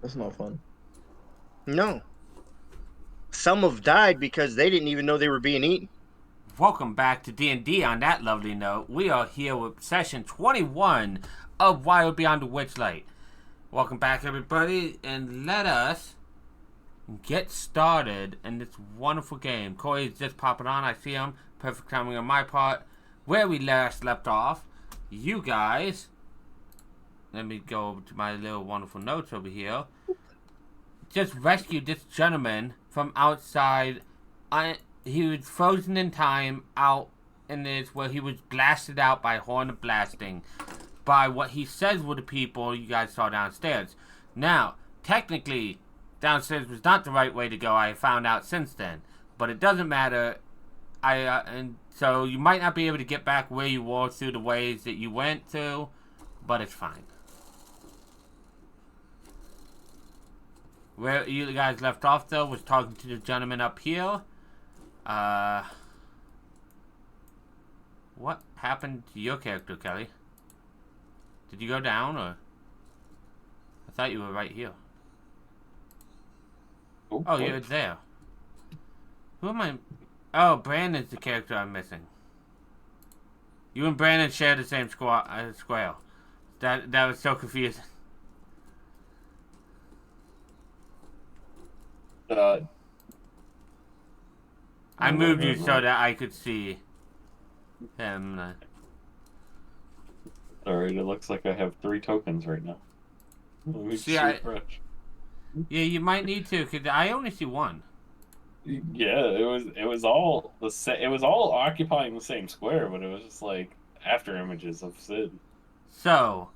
That's not fun. No. Some have died because they didn't even know they were being eaten. Welcome back to D&D. On that lovely note, we are here with session 21 of Wild Beyond the Witchlight. Welcome back, everybody, and let us get started in this wonderful game. Corey's just popping on. I see him. Perfect timing on my part. Where we last left off, you guys, let me go to my little wonderful notes over here, just rescued this gentleman from outside. He was frozen in time out in this where he was blasted out by Horn of Blasting by what he says were the people you guys saw downstairs. Now, technically, downstairs was not the right way to go. I found out since then, but it doesn't matter. And so you might not be able to get back where you were through the ways that you went to, but it's fine. Where you guys left off, though, was talking to the gentleman up here. What happened to your character, Kelly? Did you go down, or? I thought you were right here. Oh, you're there. Who am I? Oh, Brandon's the character I'm missing. You and Brandon share the same square. That was so confusing. I moved you so that I could see him. Alright, it looks like I have 3 tokens right now. Let me See, refresh. Yeah, you might need to, because I only see one. Yeah, it was all it was all occupying the same square, but it was just like after images of Sid. So,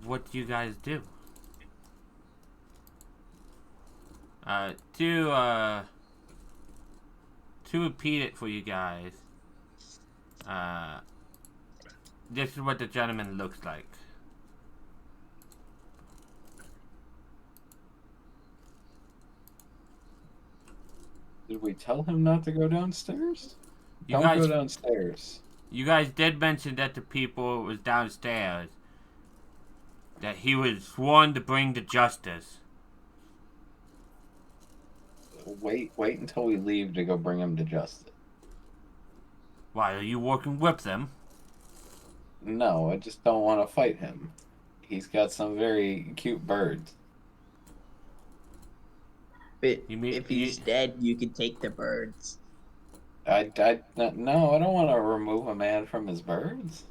what do you guys do? To repeat it for you guys, this is what the gentleman looks like. Did we tell him not to go downstairs? Don't go downstairs. You guys did mention that the people was downstairs, that he was sworn to bring to justice. Wait until we leave to go bring him to justice. Why, are you working with them? No, I just don't want to fight him. He's got some very cute birds. But if he's dead, you can take the birds. No, I don't want to remove a man from his birds.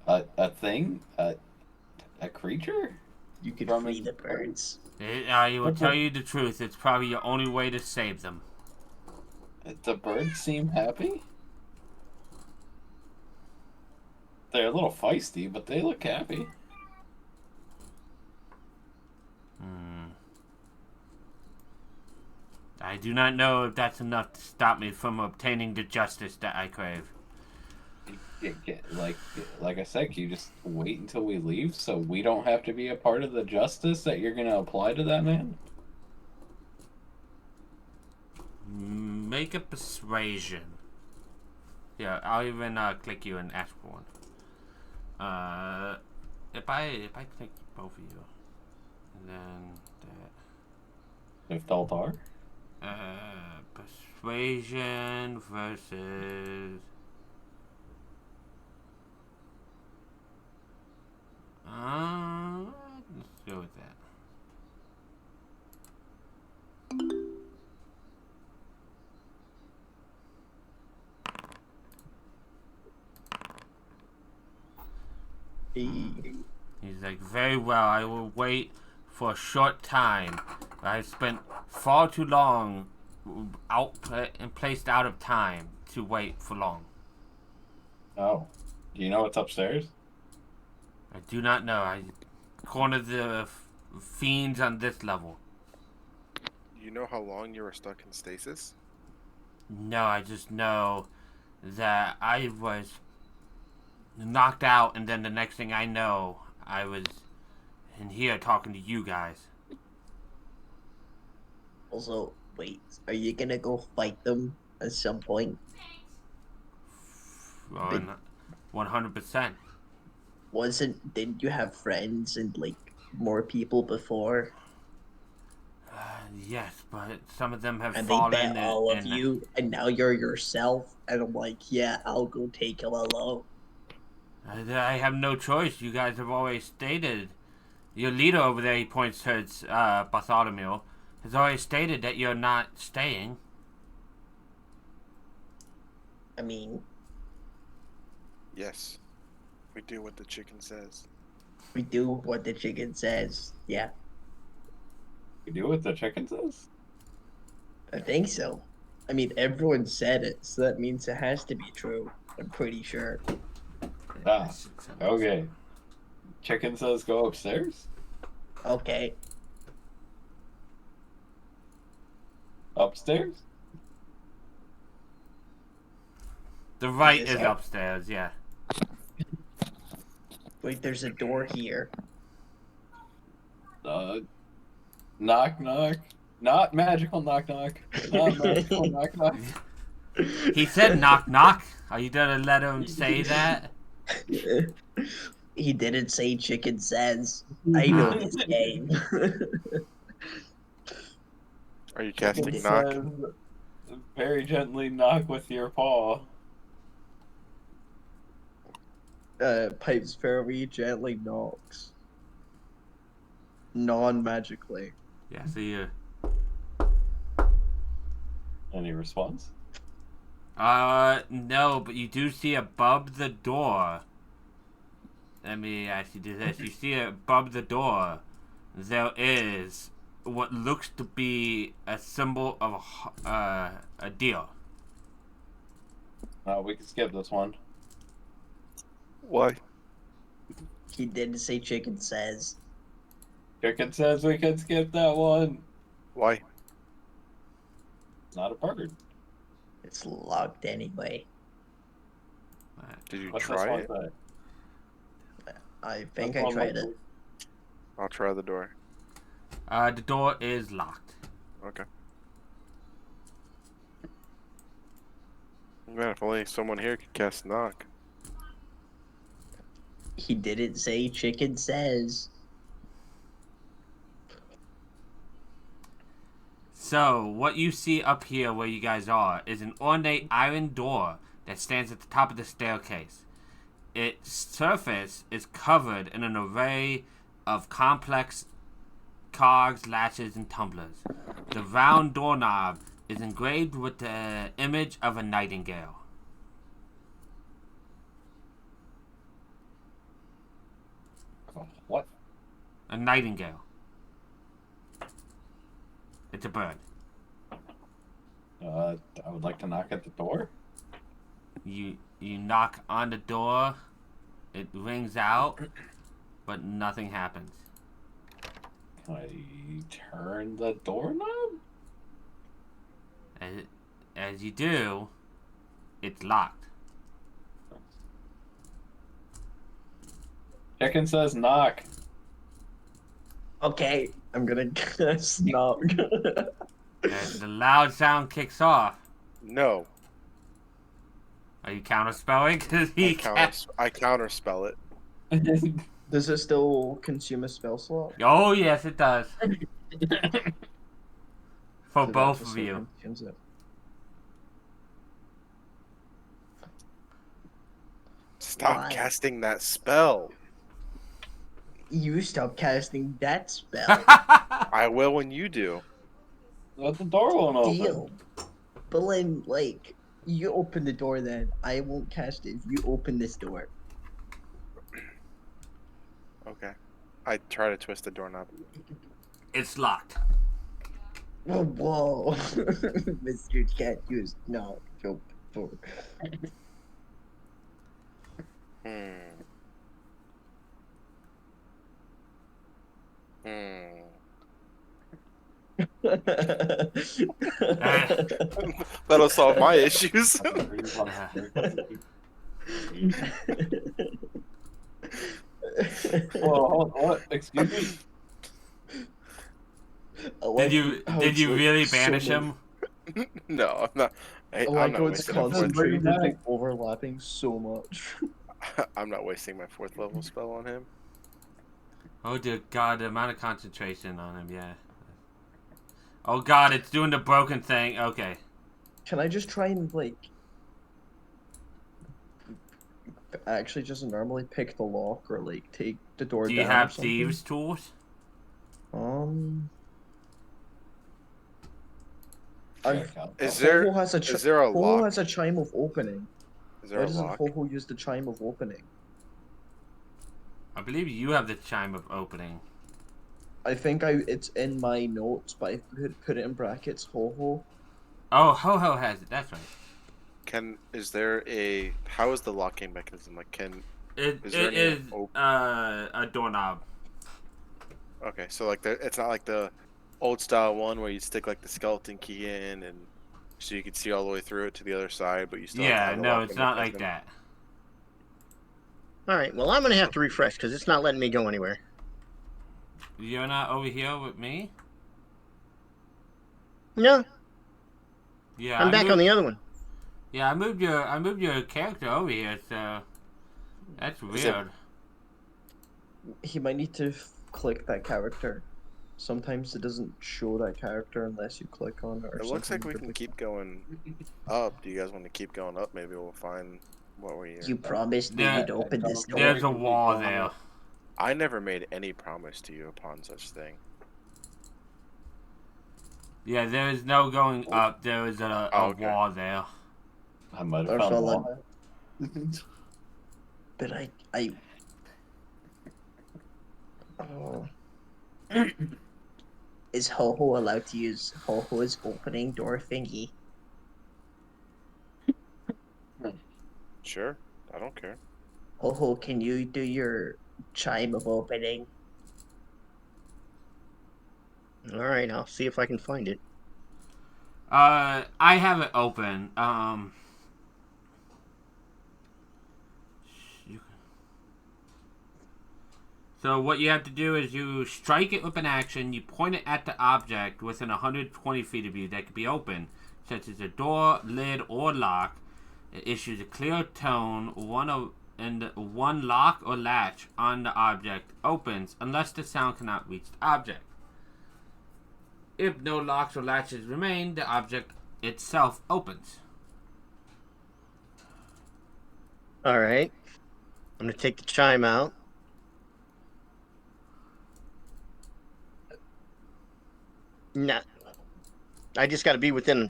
A thing? A creature? You could free the birds. I will tell you the truth. It's probably your only way to save them. The birds seem happy. They're a little feisty, but they look happy. I do not know if that's enough to stop me from obtaining the justice that I crave. Like I said, can you just wait until we leave so we don't have to be a part of the justice that you're going to apply to that man? Make a persuasion. Yeah, I'll even click you and ask for one. If I click both of you, and then that. If Daltar? Persuasion versus. Let's go with that. He's like, very well, I will wait for a short time. I've spent far too long placed out of time to wait for long. Oh. Do you know what's upstairs? I do not know. I cornered the fiends on this level. You know how long you were stuck in stasis? No, I just know that I was knocked out, and then the next thing I know, I was in here talking to you guys. Also, wait, are you gonna go fight them at some point? 100%. Didn't you have friends and like more people before, Yes, but some of them have and they fallen, bet all of and you, and now you're yourself, and I'm like, yeah, I'll go take him alone. I have no choice. You guys have always stated. Your leader over there, he points towards Bartholomew, has always stated that you're not staying. I mean, Yes. We do what the chicken says. we do what the chicken says. Yeah, You do what the chicken says? I think so. I mean, everyone said it, so that means it has to be true. I'm pretty sure. Ah, okay. Chicken says go upstairs? Okay, Upstairs? The right Is is it up? upstairs, yeah. wait, there's a door here. Knock knock. Not magical knock knock. Not magical knock knock. He said knock knock. Are you gonna let him say that? He didn't say chicken says. I know this game. Are you Chicken casting knock? says, very gently knock with your paw. Pipes very gently knocks. Non-magically. Yeah, so you. Any response? No, but you do see above the door. Let me actually do this. You see above the door, there is what looks to be a symbol of a deer. We can skip this one. Why? He didn't say chicken says. Chicken says we can skip that one. Why? It's not a bird. It's locked anyway. Did you What's try this one it? say? I think That's I one tried like- it. I'll try the door. The door is locked. Okay. Man, if only someone here could cast knock. He didn't say chicken says. So, what you see up here where you guys are is an ornate iron door that stands at the top of the staircase. Its surface is covered in an array of complex cogs, latches, and tumblers. The round doorknob is engraved with the image of a nightingale. What? A nightingale. It's a bird. I would like to knock at the door. You knock on the door, it rings out, but nothing happens. Can I turn the doorknob? As you do, it's locked. Chicken says knock. Okay, I'm gonna cast knock. As the loud sound kicks off, No. are you counterspelling? Because he can't. I counterspell it. Does it still consume a spell slot? Oh yes, it does. For So that both just of still you. consumes it. Stop Why? casting that spell. You stop casting that spell. I will when you do. But the door won't open. Deal. But then, like, you open the door then. I won't cast it if you open this door. Okay. I try to twist the doorknob. It's locked. Whoa. Mr. Cat used no joke for. Hmm. Hmm. That'll solve my issues. Whoa, what? Excuse me? Did you really banish him? No, I'm not. I I'm like not how it's wasting my fourth. concentrated Bring it and overlapping so much. I'm not wasting my 4th level spell on him. Oh dear God, the amount of concentration on him, yeah. Oh God, it's doing the broken thing. Okay. Can I just try and like actually just normally pick the lock or like take the door Do you down or have something? thieves' tools? Um, Check I've out. Is Ho-Ho there has a is there a Ho-Ho lock? has a chime of opening. Is there Why a doesn't lock? Ho-Ho use the chime of opening? I believe you have the chime of opening. I think it's in my notes, but I put it in brackets. Ho-Ho. Oh, Ho-Ho has it. That's right. Is there how is the locking mechanism? Like, is there It any is a doorknob. Okay, so like it's not like the old style one where you stick like the skeleton key in and so you can see all the way through it to the other side, but you still have to Yeah, have the no, it's locking not like mechanism. that. All right. Well, I'm gonna have to refresh because it's not letting me go anywhere. You're not over here with me? No, Yeah, I'm back on the other one. Yeah, I moved your character over here, so that's Is it- weird. He might need to click that character. Sometimes it doesn't show that character unless you click on it or It looks like something. we can keep going up. Do you guys want to keep going up? Maybe we'll find what we're here. You promised me There- you'd open this door. There's a wall there. I never made any promise to you upon such thing. Yeah, there is no going up. There is a okay. wall there. I might have Or found fella. one. But oh. Is Ho-Ho allowed to use Ho-Ho's opening door thingy? Sure, I don't care. Ho-Ho, can you do your chime of opening? All right. I'll see if I can find it. I have it open. So what you have to do is you strike it with an action. You point it at the object within 120 feet of you that could be open, such as a door, lid, or lock. It issues a clear tone. One lock or latch on the object opens unless the sound cannot reach the object. If no locks or latches remain, the object itself opens. All right. I'm gonna take the chime out. Nah. I just got to be within.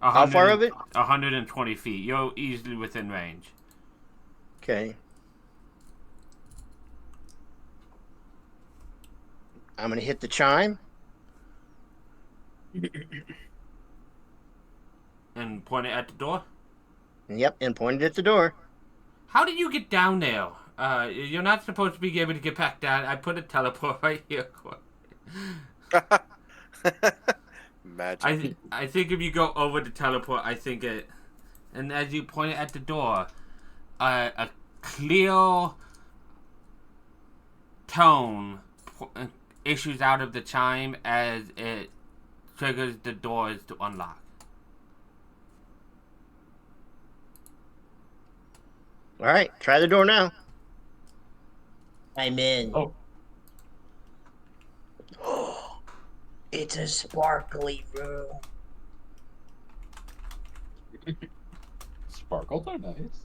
How far of it? 120 feet. You're easily within range. Okay. I'm gonna hit the chime. And point it at the door. Yep, and pointed at the door. How did you get down there? You're not supposed to be able to get back down. I put a teleport right here. Magic. I think if you go over the teleport, I think it. And as you point it at the door, a clear tone issues out of the chime as it triggers the doors to unlock. All right, try the door now. I'm in. Oh. It's a sparkly room. Sparkles are nice.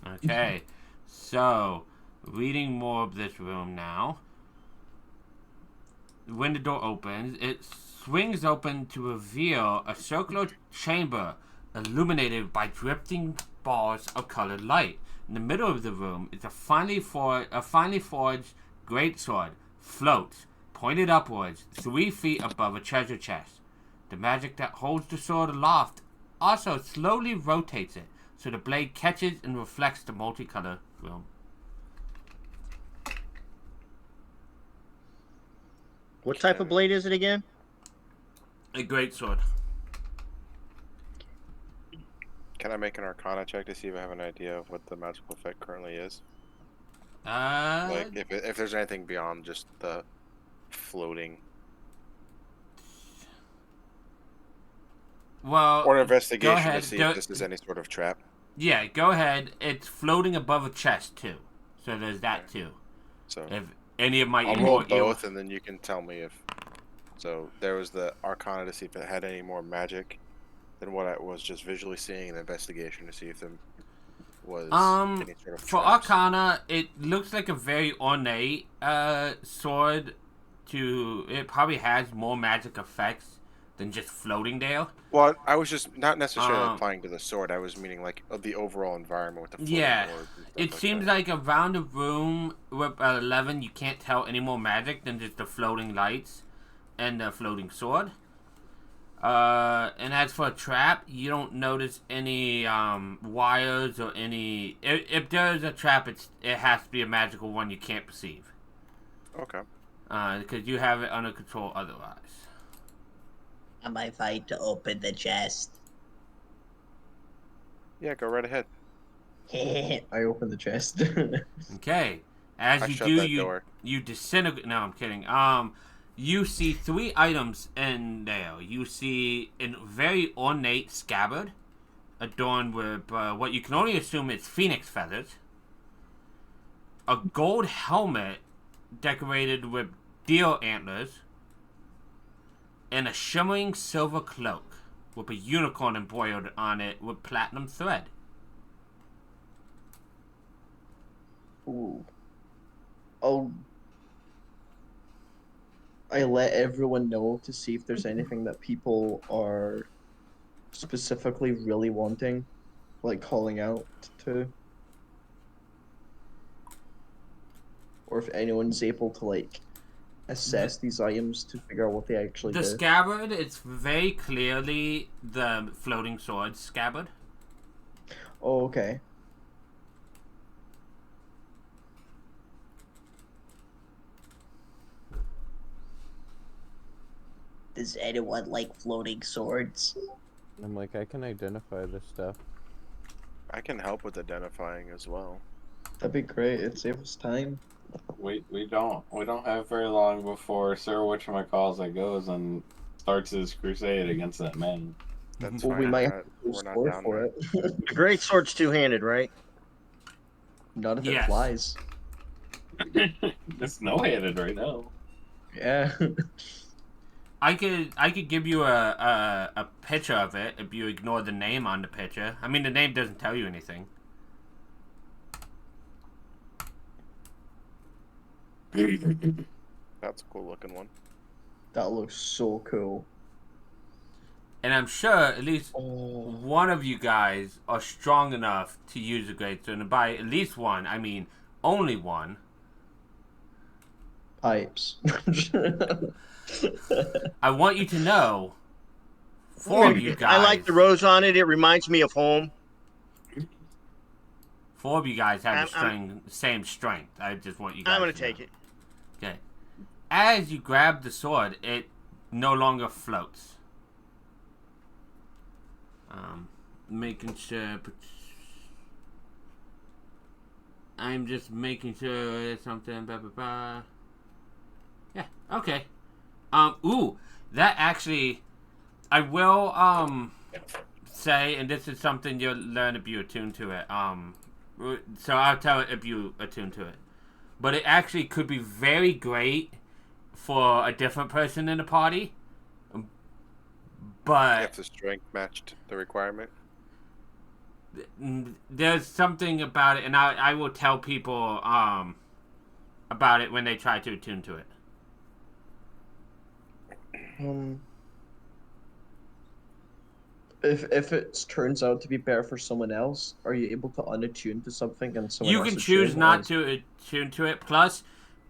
Okay, so reading more of this room now. When the door opens, it swings open to reveal a circular chamber illuminated by drifting bars of colored light. In the middle of the room is a finely forged greatsword floats, pointed upwards, 3 feet above a treasure chest. The magic that holds the sword aloft also slowly rotates it, so the blade catches and reflects the multicolored room. What type of blade is it again? A greatsword. Can I make an Arcana check to see if I have an idea of what the magical effect currently is? Uh, Like if there's anything beyond just the floating, well, or an investigation ahead, to see if this is any sort of trap. yeah, go ahead. It's floating above a chest too, So there's that too. So If any of my I'll roll more both, and then you can tell me if. So there was the Arcana to see if it had any more magic than what I was just visually seeing, and investigation to see if there was any sort of for traps. Arcana, it looks like a very ornate sword. It probably has more magic effects than just floating there. Well, I was just not necessarily Um, applying to the sword. I was meaning like of the overall environment with the floating Yeah, orbs and stuff it like seems that. like around the room with 11, you can't tell any more magic than just the floating lights and the floating sword. And as for a trap, you don't notice any wires or any. If there's a trap, it has to be a magical one you can't perceive. Okay. Because you have it under control otherwise. Am I fine to open the chest? Yeah, go right ahead. I open the chest. Okay. As I you shut do, that door. you disintegrate. No, I'm kidding. You see 3 items in there. You see a very ornate scabbard, adorned with what you can only assume is phoenix feathers. A gold helmet decorated with deer antlers, and a shimmering silver cloak with a unicorn embroidered on it with platinum thread. Ooh. I let everyone know to see if there's anything that people are specifically really wanting, like calling out to, or if anyone's able to like assess these items to figure out what they actually The do. scabbard, it's very clearly the floating sword scabbard. Oh, okay. Does anyone like floating swords? I'm like, I can identify this stuff. I can help with identifying as well. That'd be great. It'd save us time. We don't have very long before Sir Whatchamacallit goes and starts his crusade against that man. That's Well, fine. we might have to We're go not score down for there. it. The great sword's two-handed, right? Not if it Yes. flies. It's no-handed right now. Yeah. I could give you a picture of it if you ignore the name on the picture. I mean, the name doesn't tell you anything. That's a cool looking one. That looks so cool. And I'm sure at least Oh, one of you guys are strong enough to use a great sword. And by at least one, I mean only one. pipes. I want you to know, 4 of you guys. I like the rose on it. It reminds me of home. 4 of you guys have I'm- the same strength. I just want you guys. I'm gonna to take know. it. Okay. As you grab the sword, it no longer floats. Making sure. I'm just making sure it's something. Blah blah blah. Yeah. Okay. Ooh, that actually, I will say, and this is something you'll learn if you attune to it. So I'll tell it if you attune to it. But it actually could be very great for a different person in the party. But If the strength matched the requirement. there's something about it, and I will tell people about it when they try to attune to it. If it turns out to be better for someone else, are you able to unattune to something and someone You else can attune, choose or not is- to attune to it. Plus,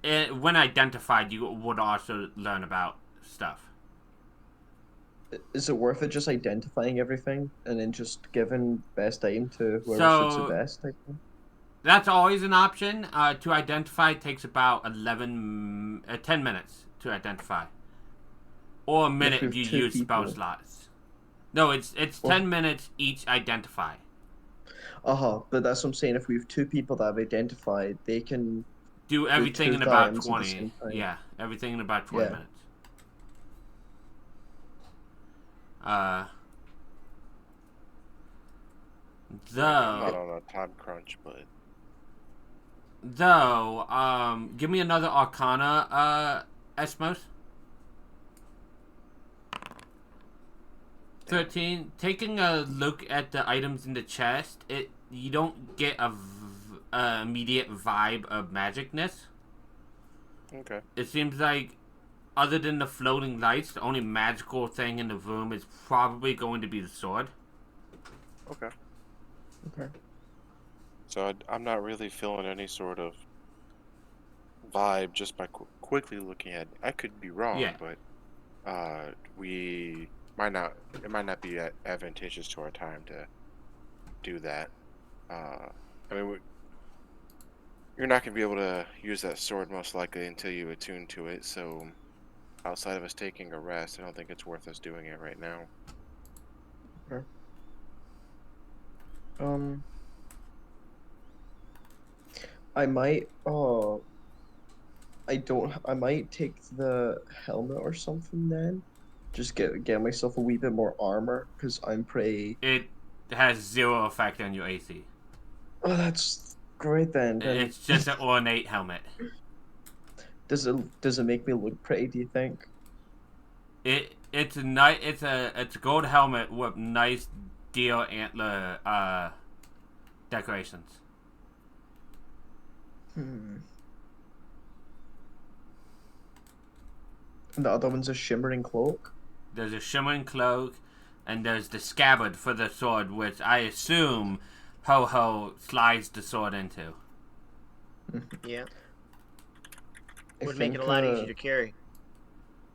when identified, you would also learn about stuff. Is it worth it just identifying everything and then just giving best aim to whoever suits So- it best? Type thing? That's always an option. To identify takes about 10 minutes to identify, or a minute we if have you 2 use spell people. slots. No, it's Well- 10 minutes each identify. But that's what I'm saying. If we have 2 people that have identified, they can. Do everything 2 in about items at the 20. same time. Yeah, everything in about 20 Yeah. minutes. I'm not Though on a time crunch, but Though, give me another Arcana, Esmos. 13. Taking a look at the items in the chest, you don't get a immediate vibe of magicness. Okay. It seems like, other than the floating lights, the only magical thing in the room is probably going to be the sword. Okay. Okay. So I'm not really feeling any sort of vibe just by quickly looking at it. I could be wrong, Yeah. but we might not. It might not be advantageous to our time to do that. I mean, you're not gonna be able to use that sword most likely until you attune to it. So, outside of us taking a rest, I don't think it's worth us doing it right now. Okay. Um, I might. I might take the helmet or something then. Just get myself a wee bit more armor because I'm pretty. It has 0 effect on your AC. Oh, that's great then. Then It's just an ornate helmet. does it make me look pretty? Do you think? It's a gold helmet with nice deer antler decorations. Hmm. And the other one's a shimmering cloak. There's a shimmering cloak, and there's the scabbard for the sword, which I assume Ho Ho slides the sword into. Yeah. I Would make think, it a lot easier to carry.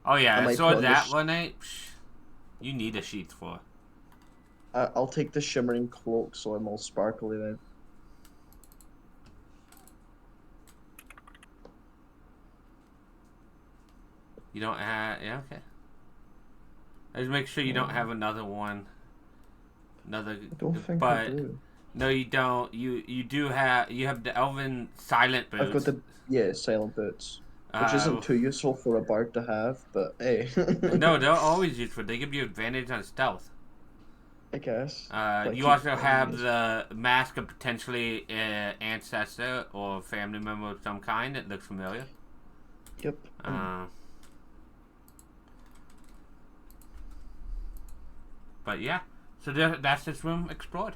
Oh yeah, I a might put sword on that this. one, eh? You need a sheath for. I'll take the shimmering cloak so I'm all sparkly then. You don't have, yeah, okay. Let's make sure you don't have another one. I don't think I But do. no, you don't. You have the elven silent boots. I've got the silent boots, which Uh, isn't too useful for a bard to have, but hey. no, they're always useful. They give you advantage on stealth. I guess. But You keep also have enemies. the mask of potentially an ancestor or family member of some kind that looks familiar. Yep. But yeah, so that's this room explored.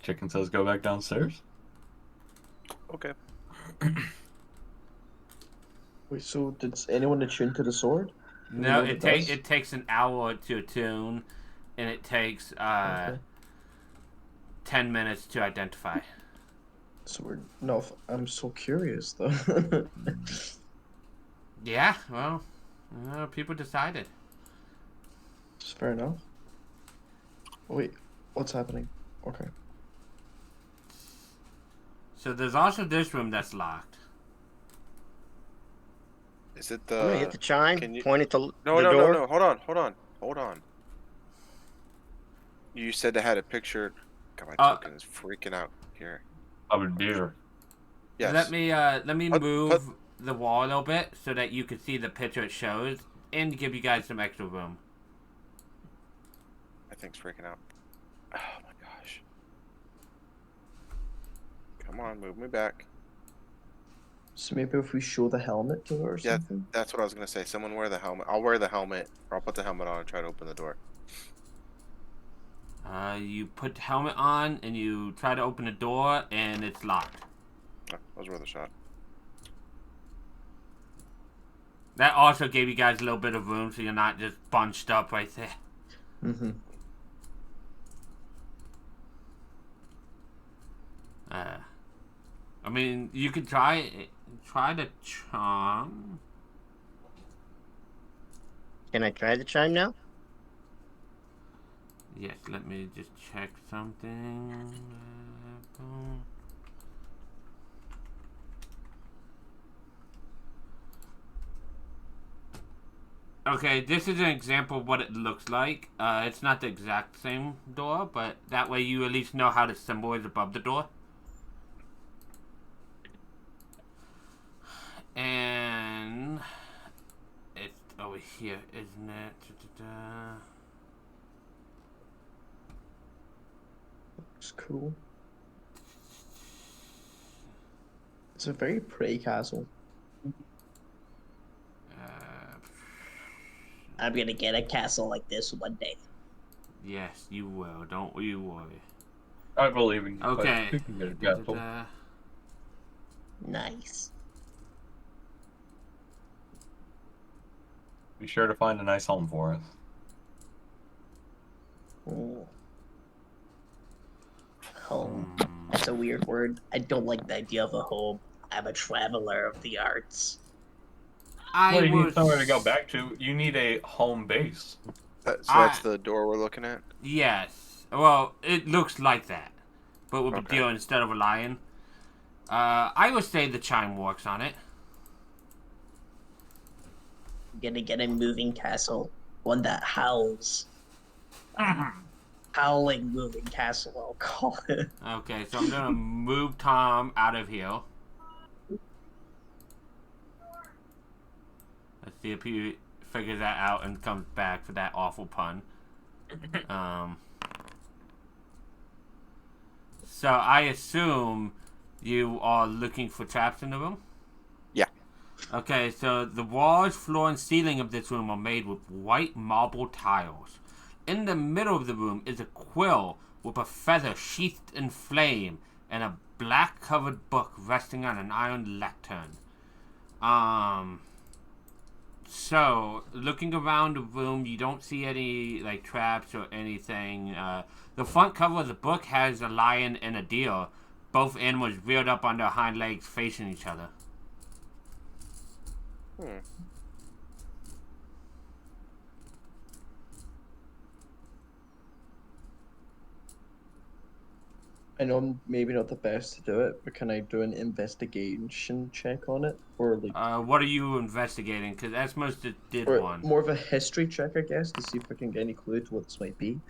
Chicken says go back downstairs. Okay. Wait, so did anyone attune to the sword? Do we No, know what it does? it takes an hour to attune, and it takes Okay. 10 minutes to identify. So we're no. I'm so curious though. Yeah, well, people decided. It's fair enough. Wait, what's happening? Okay. So there's also this room that's locked. Is it I'm gonna hit the chime, Can you? point it to No, the no, door. no, no. Hold on. You said they had a picture. God, my token is freaking out here. Of a deer. Yes. Let me Put- move the wall a little bit so that you can see the picture it shows, and give you guys some extra room. That thing's freaking out. Oh my gosh. Come on, move me back. So maybe if we show the helmet to her or Yeah, something. that's what I was gonna say. Someone wear the helmet. I'll wear the helmet, or I'll put the helmet on and try to open the door. You put the helmet on, and you try to open the door, and it's locked. Oh, that was worth a shot. That also gave you guys a little bit of room, so you're not just bunched up right there. Mm-hmm. I mean, you could try the charm. Can I try the chime now? Yes, let me just check something. Okay, this is an example of what it looks like. It's not the exact same door, but that way you at least know how the symbol is above the door. And it's over here, isn't it? Looks cool. It's a very pretty castle. I'm gonna get a castle like this one day. Yes, you will. Don't you worry. I believe in you. Okay. But you can get a castle. Nice. Be sure to find a nice home for us. Ooh. Home. That's a weird word. I don't like the idea of a home. I'm a traveler of the arts. I Well, you was need somewhere to go back to. You need a home base. So that's the door we're looking at? Yes. Well, it looks like that, but with a Okay. deer instead of a lion. I would say the chime works on it. I'm gonna get a moving castle. One that howls. Howling moving castle, I'll call it. Okay, so I'm gonna move Tom out of here. Let's see if he figures that out and comes back for that awful pun. So I assume you are looking for traps in the room? Yeah. Okay, so the walls, floor, and ceiling of this room are made with white marble tiles. In the middle of the room is a quill with a feather sheathed in flame and a black covered book resting on an iron lectern. So, looking around the room, you don't see any, like, traps or anything. The front cover of the book has a lion and a deer, both animals reared up on their hind legs facing each other. I know I'm maybe not the best to do it, but can I do an investigation check on it? Or like What are you investigating? Because Esmos did or one. more of a history check, I guess, to see if I can get any clue to what this might be.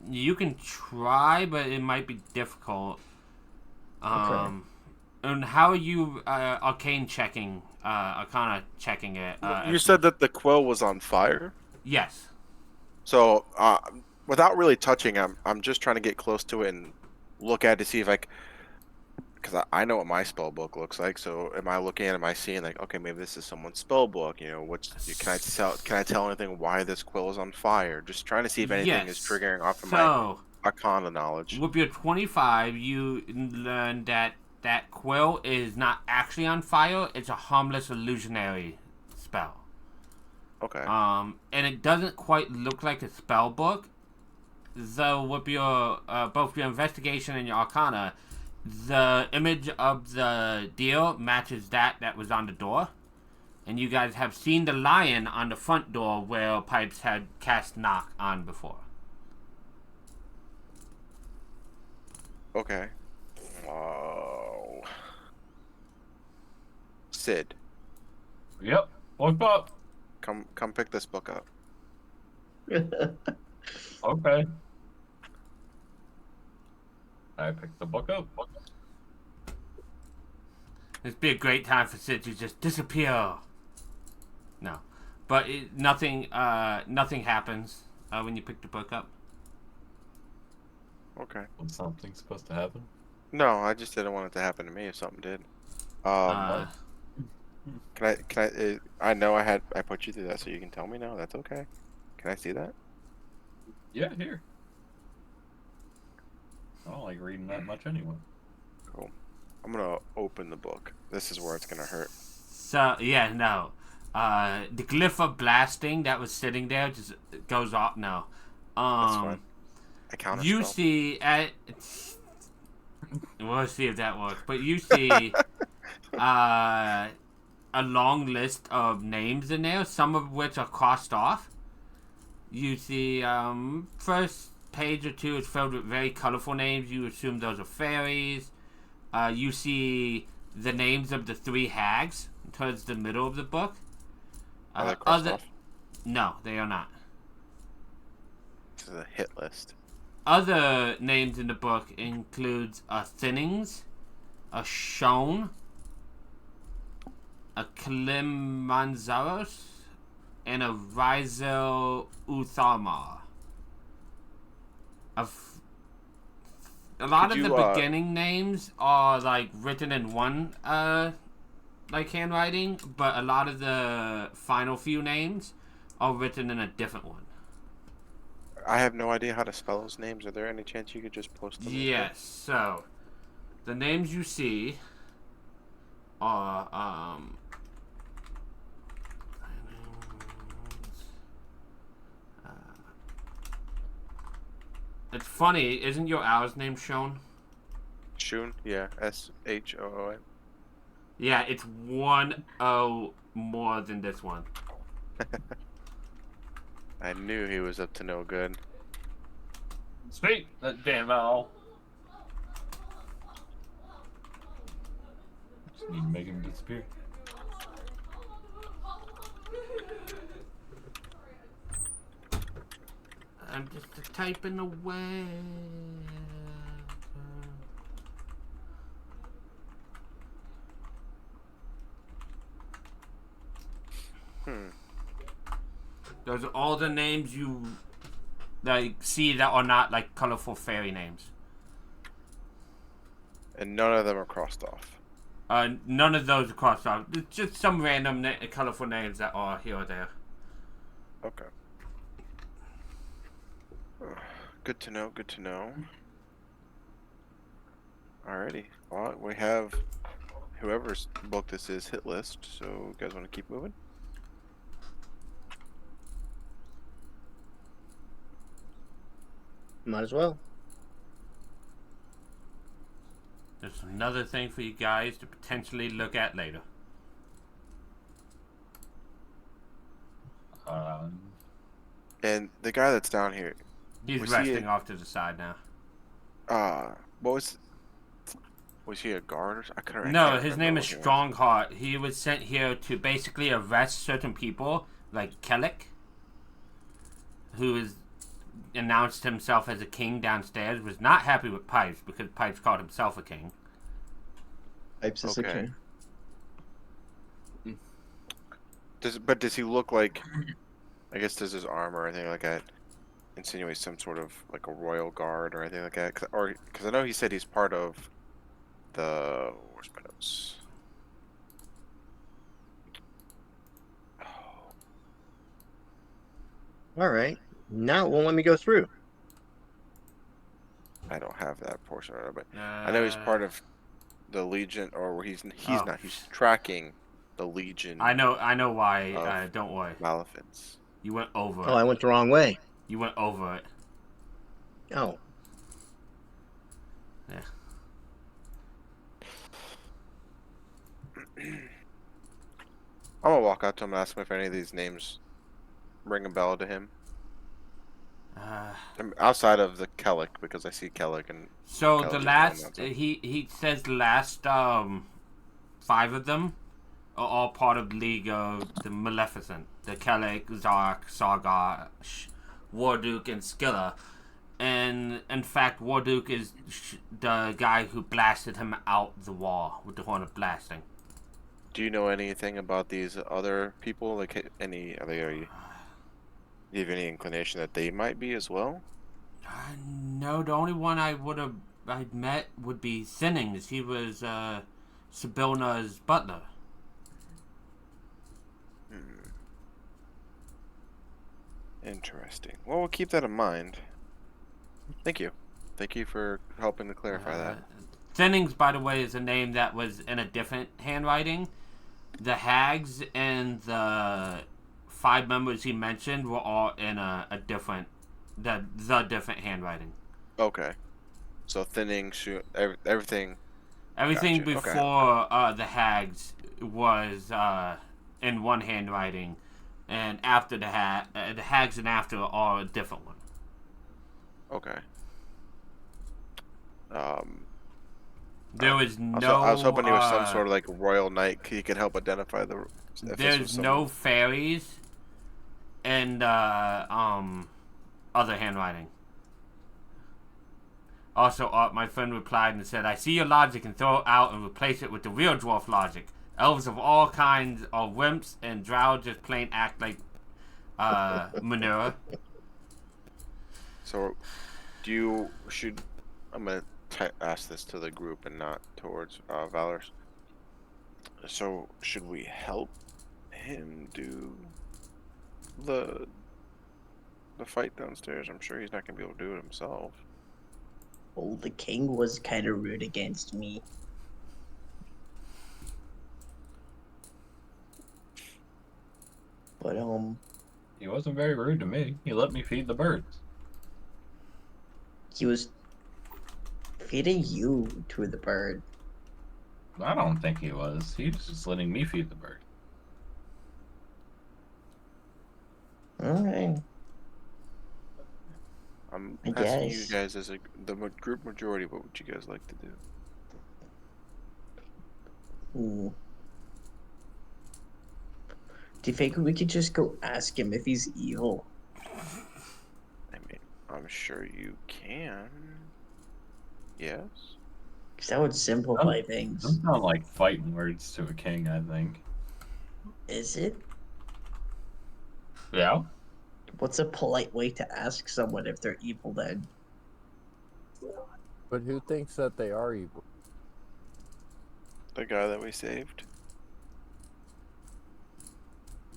You can try, but it might be difficult. Okay. And how are you arcane checking, arcana checking it? You said that the quill was on fire? Yes. So, without really touching, I'm just trying to get close to it and look at it to see if because I know what my spell book looks like. So, am I looking at it, am I seeing like, okay, maybe this is someone's spell book? You know, can I tell anything why this quill is on fire? Just trying to see if anything is triggering off of my arcana knowledge. With your 25, you learn that that quill is not actually on fire. It's a harmless illusionary spell. Okay. And it doesn't quite look like a spell book. Though with your both your investigation and your arcana, the image of the deer matches that was on the door. And you guys have seen the lion on the front door where Pipes had cast knock on before. Okay. Oh. Sid, Yep. Look up. come pick this book up. Okay. I picked the book up. It'd be a great time for Sid to just disappear. No, but nothing happens when you pick the book up. Okay. Was something supposed to happen? No, I just didn't want it to happen to me if something did. Can I know I put you through that, so you can tell me now. That's okay. Can I see that? Yeah, here. I don't like reading that much anyway. Cool. I'm gonna open the book. This is where it's gonna hurt. So yeah, no. The glyph of blasting that was sitting there just goes off. No. That's fine. I counter You spell. see at. We'll see if that works. But you see a long list of names in there, some of which are crossed off. You see first page or two is filled with very colorful names. You assume those are fairies. You see the names of the three hags towards the middle of the book. Are they crossed off? No, they are not. This is a hit list. Other names in the book includes a Thinnings, a Shone, a Kilimanzaros, and a Rizel Uthamar. A lot Could of the you, beginning names are like written in one like handwriting, but a lot of the final few names are written in a different one. I have no idea how to spell those names. Are there any chance you could just post them? real quick? Yes. So the names you see are it's funny, isn't your owl's name shown? Shun, yeah, SHOON. Yeah, it's one O more than this one. I knew he was up to no good. Speak, that damn owl. Just need to make him disappear. I'm just typing away. Those are all the names you like see that are not like colorful fairy names. And none of them are crossed off. None of those are crossed off. It's just some random colorful names that are here or there. Okay. Good to know, good to know. Alrighty. Well, we have whoever's book this is hit list, so you guys want to keep moving? Might as well. There's another thing for you guys to potentially look at later. And the guy that's down here, He's Was he resting a- off to the side now. was he a guard or something? I couldn't. No, I can't his remember name what is he was. Strongheart. He was sent here to basically arrest certain people, like Kellic, who is announced himself as a king downstairs, was not happy with Pipes because Pipes called himself a king. Pipes is Okay. a king. Does he look like? I guess does his armor or anything like that insinuate some sort of like a royal guard or anything like that? Because I know he said he's part of the. Where's my notes? All right. Now it won't let me go through. I don't have that portion of it, but I know he's part of the Legion, or he's Oh. not. He's tracking the Legion. I know why. Of- Don't worry. Maleficence. You went over Oh, I it. went the wrong way. You went over it. Oh. Yeah. I'm gonna walk out to him and ask him if any of these names ring a bell to him. Outside of the Kellic, because I see Kellic and So Kellic the is last going down, so- he says the last 5 of them are all part of League of the Maleficent. The Kellic, Zark, Sargosh, Warduke, and Skilla. And in fact, Warduke is the guy who blasted him out the wall with the Horn of Blasting. Do you know anything about these other people? Like do you have any inclination that they might be as well? No, the only one I'd met would be Thinnings. He was Sibylna's butler. Interesting. Well, we'll keep that in mind. Thank you. Thank you for helping to clarify that. Thinnings, by the way, is a name that was in a different handwriting. The hags and the 5 members he mentioned were all in a different, the different handwriting. Okay. So thinning, everything. Everything Gotcha, okay. before the hags was in one handwriting, and after the hags and after are a different one. Okay. There was no. I was hoping he was some sort of like royal knight. He could help identify the. if this was There's no someone- fairies in the other handwriting. Also, my friend replied and said, "I see your logic and throw it out and replace it with the real dwarf logic. Elves of all kinds are wimps, and drow just plain act like manure." So, I'm gonna ask this to the group and not towards Valor's. So, should we help him do the fight downstairs? I'm sure he's not gonna be able to do it himself. Well, the king was kind of rude against me. But He wasn't very rude to me. He let me feed the birds. he was feeding you to the bird. I don't think he was. He was just letting me feed the bird. Alright. I'm I asking you guess. guys as group majority, what would you guys like to do? Do you think we could just go ask him if he's evil? I mean, I'm sure you can. Yes. Because that would simplify things. Those sound like fighting words to a king, I think. Is it? Yeah? What's a polite way to ask someone if they're evil then? But who thinks that they are evil? The guy that we saved.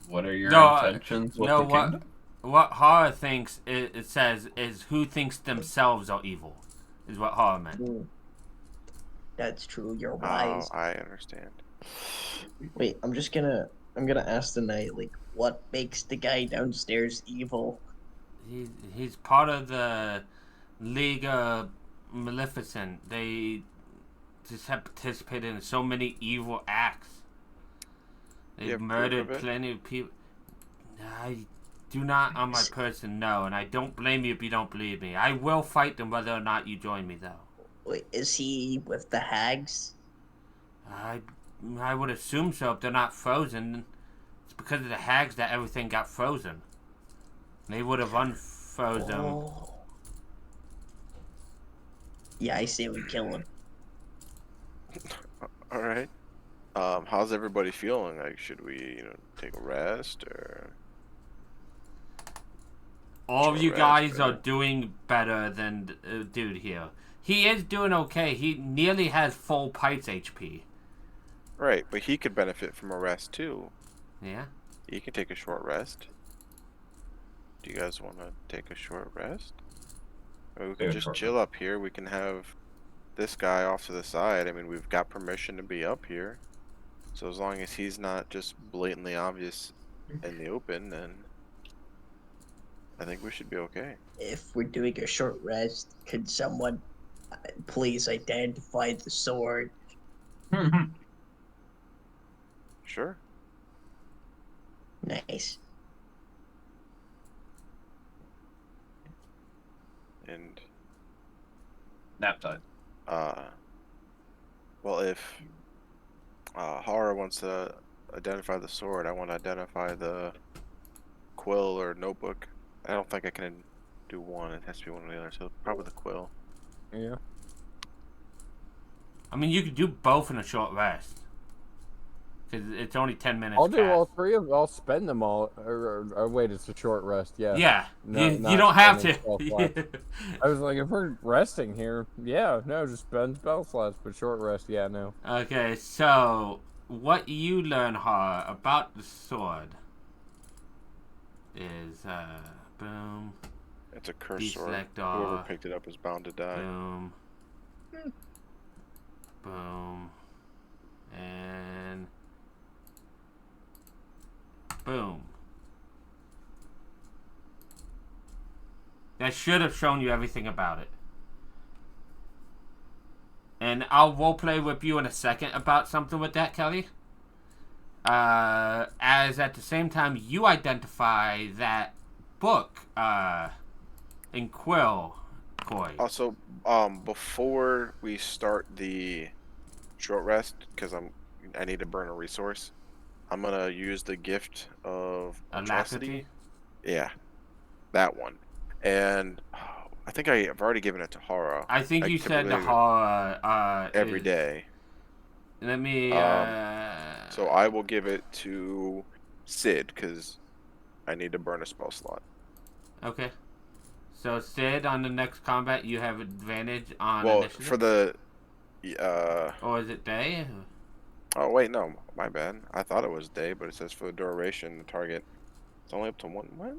What are your No, intentions with no, the kingdom? what horror thinks it says is who thinks themselves are evil, is what horror meant. That's true, you're Oh, wise. I understand. Wait, I'm gonna ask the knight, like, what makes the guy downstairs evil? He's part of the League of Maleficent. They just have participated in so many evil acts. You They've have proof murdered of it? plenty of people. I do not on my person know, and I don't blame you if you don't believe me. I will fight them whether or not you join me, though. Wait, is he with the hags? I would assume so if they're not frozen. It's because of the hags that everything got frozen. They would have unfroze them. Oh. Yeah, I say we kill him. All right. How's everybody feeling? Like, should we, take a rest or? All of Short you rest, guys are right? doing better than dude here. He is doing okay. He nearly has full Pipes HP. Right, but he could benefit from a rest too. Yeah. He can take a short rest. Do you guys want to take a short rest? Or we Take can a just short chill up here. We can have this guy off to the side. I mean, we've got permission to be up here. So as long as he's not just blatantly obvious in the open, then I think we should be okay. If we're doing a short rest, could someone please identify the sword? Sure. Nice. And Nap time. well, if Hara wants to identify the sword, I want to identify the quill or notebook. I don't think I can do one. It has to be one or the other. So probably the quill. Yeah. I mean, you could do both in a short rest. Because it's only 10 minutes. I'll do all cast. three of them. I'll spend them all. Or wait, it's a short rest. Yeah. Yeah. No, you not don't have spending spell slots. to. I was like, if we're resting here, yeah, no, just spend spell slots. But short rest, yeah, no. Okay, so what you learn, Horror, about the sword is, boom, It's a cursed sword. deselect Whoever all, picked it up is bound to die. boom, boom, and boom. That should have shown you everything about it. And I'll roleplay with you in a second about something with that, Kelly. As at the same time, you identify that book in Quill, Coy. Also, before we start the short rest, because I need to burn a resource, I'm gonna use the gift of atrocity. Alacrity. Yeah, that one. And I think I've already given it to Hara. I think you said the typically horror every is- day. Let me. So I will give it to Sid because I need to burn a spell slot. Okay. So Sid, on the next combat, you have advantage on Well, initiative? for the Or is it day? oh wait, no, my bad. I thought it was day, but it says for the duration, the target it's only up to one. What?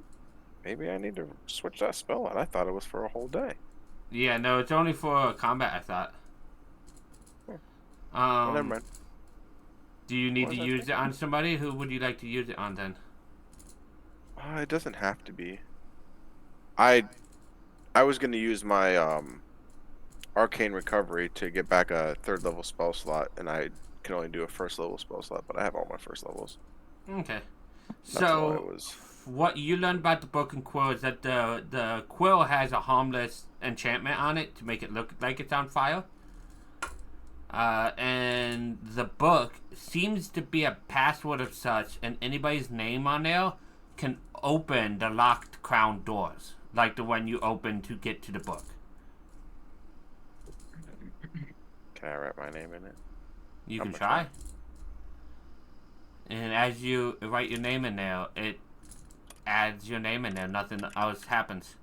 Maybe I need to switch that spell out. I thought it was for a whole day. Yeah, no, it's only for combat, I thought. Well, never Um, mind. do you need What to was I use it thinking? on somebody? Who would you like to use it on then? It doesn't have to be. I was gonna use my arcane recovery to get back a 3rd level spell slot, and I can only do a 1st level spell slot, but I have all my 1st levels. Okay. That's why it So, was. what you learned about the Broken Quill is that the quill has a harmless enchantment on it to make it look like it's on fire. And the book seems to be a password of such, and anybody's name on there can open the locked crown doors, like the one you opened to get to the book. Can I write my name in it? You I'm can gonna try. And as you write your name in there, it adds your name in there. Nothing else happens.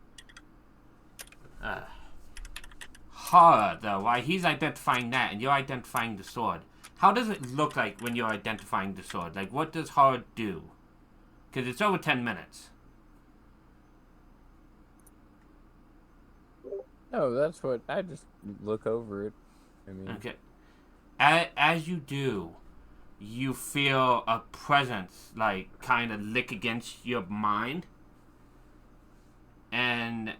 Horror, though. Why he's identifying that, and you're identifying the sword. How does it look like when you're identifying the sword? Like, what does horror do? Because it's over 10 minutes. No, that's what I just look over it. I mean, Okay. As you do, you feel a presence, like, kind of lick against your mind. And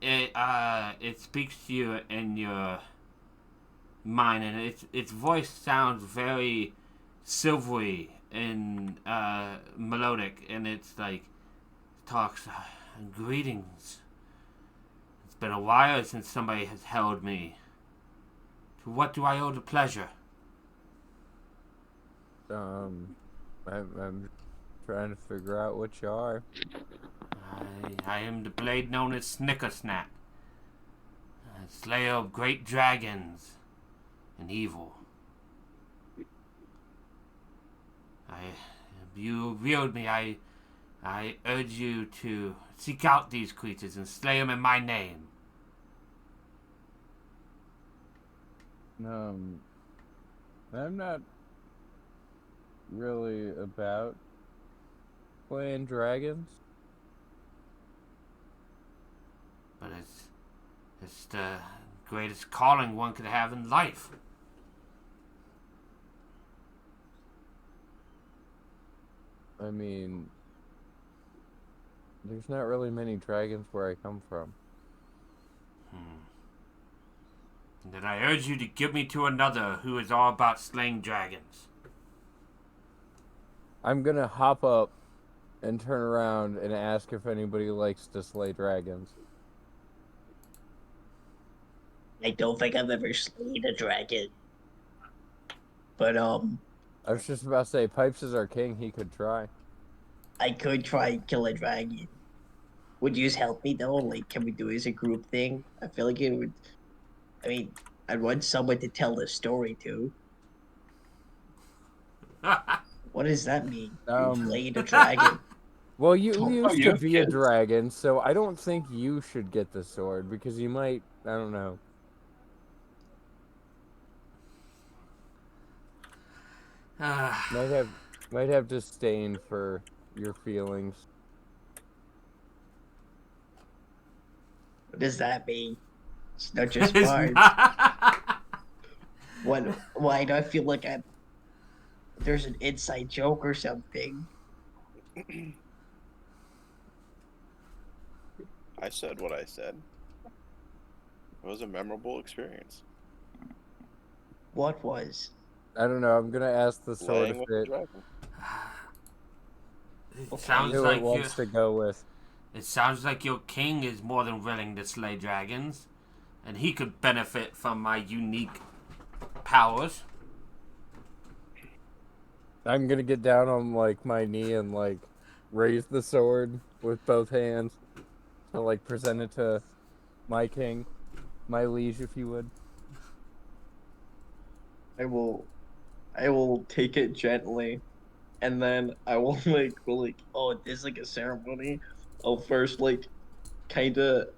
it speaks to you in your mind, and its voice sounds very silvery and melodic, and it's like talks greetings. It's been a while since somebody has held me. To what do I owe the pleasure? I'm trying to figure out what you are. I am the blade known as Snickersnap, slayer of great dragons and evil. You revealed me. I urge you to seek out these creatures and slay them in my name. I'm not really about playing dragons. But it's the greatest calling one could have in life. I mean, there's not really many dragons where I come from. Then I urge you to give me to another who is all about slaying dragons. I'm gonna hop up and turn around and ask if anybody likes to slay dragons. I don't think I've ever slayed a dragon. But I was just about to say, Pipes is our king. He could try. I could try and kill a dragon. Would you help me though? Like, can we do it as a group thing? I feel like it would. I mean, I'd want someone to tell the story to. What does that mean? You played a dragon. Well, you used to you be a kids. dragon, so I don't think you should get the sword because you might. I don't know. Might have disdain for your feelings. What does that mean? It's not just It's bards. not- Why do I feel like there's an inside joke or something? I said what I said. It was a memorable experience. What was? I don't know. I'm gonna ask the sword Laying if with the it dragon. It sounds who like it wants to go with. It sounds like your king is more than willing to slay dragons, and he could benefit from my unique powers. I'm gonna get down on like my knee and like raise the sword with both hands to like present it to my king, my liege, if you would. I will take it gently, and then I will like oh, there's like a ceremony. I'll first like kind of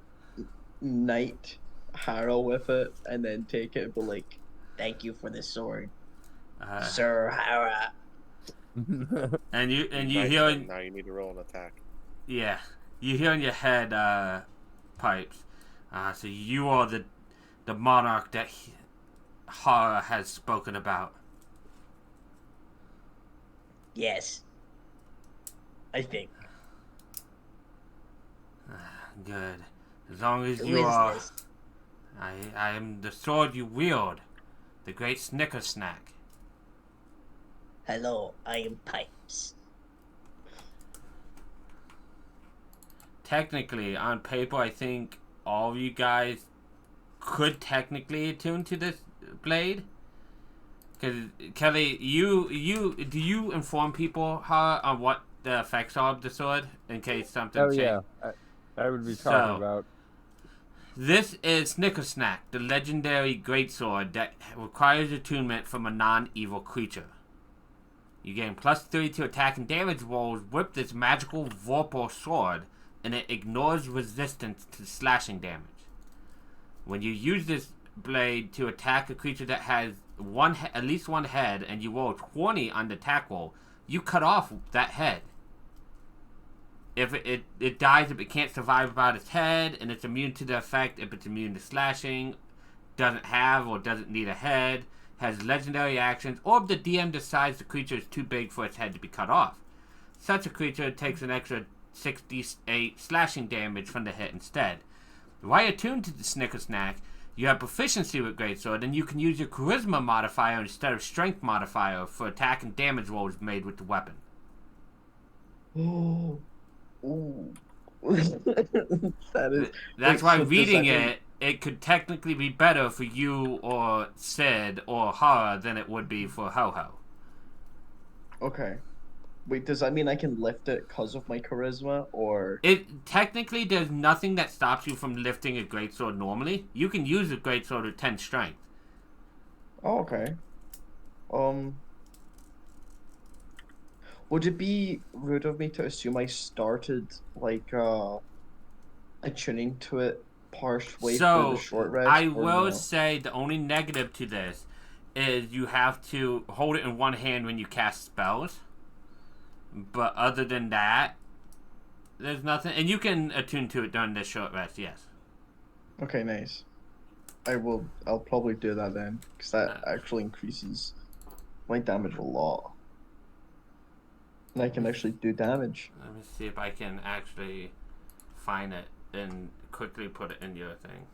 knight Harrow with it, and then take it, but like, Thank you for the sword, Uh, Sir Hara. and you Knight hear him. Now you need to roll an attack. yeah, you hear in your head, Pipes. So you are the monarch that Hara has spoken about. Yes, I think. Good. As long as Who you is are, this? I am the sword you wield, the great Snickersnack. Hello, I am Pipes. Technically, on paper, I think all of you guys could technically attune to this blade. Because Kelly, do you inform people on what the effects are of the sword in case something Oh changes? yeah, I would be So- talking about. This is Snickersnack, the legendary greatsword that requires attunement from a non-evil creature. You gain +3 to attack and damage rolls with this magical Vorpal sword, and it ignores resistance to slashing damage. When you use this blade to attack a creature that has at least one head, and you roll 20 on the attack roll, you cut off that head. If it dies if it can't survive without its head, and it's immune to the effect if it's immune to slashing, doesn't have or doesn't need a head, has legendary actions, or if the DM decides the creature is too big for its head to be cut off. Such a creature takes an extra 68 slashing damage from the hit instead. While you're attuned to the Snickersnack, you have proficiency with Greatsword, and you can use your Charisma modifier instead of Strength modifier for attack and damage rolls made with the weapon. ooh. That is. That's wait, why so does reading that mean- it could technically be better for you or Sid or Hara than it would be for Ho-Ho. Okay. Wait, does that mean I can lift it because of my charisma, or? It technically there's nothing that stops you from lifting a greatsword normally. You can use a greatsword with 10 strength. Oh, okay. Would it be rude of me to assume I started like attuning to it partway through the short rest? I or will no? say the only negative to this is you have to hold it in one hand when you cast spells. But other than that, there's nothing. And you can attune to it during this short rest, yes. Okay, nice. I'll probably do that then, because that actually increases my damage a lot. And I can actually do damage. Let me see if I can actually find it and quickly put it in your thing.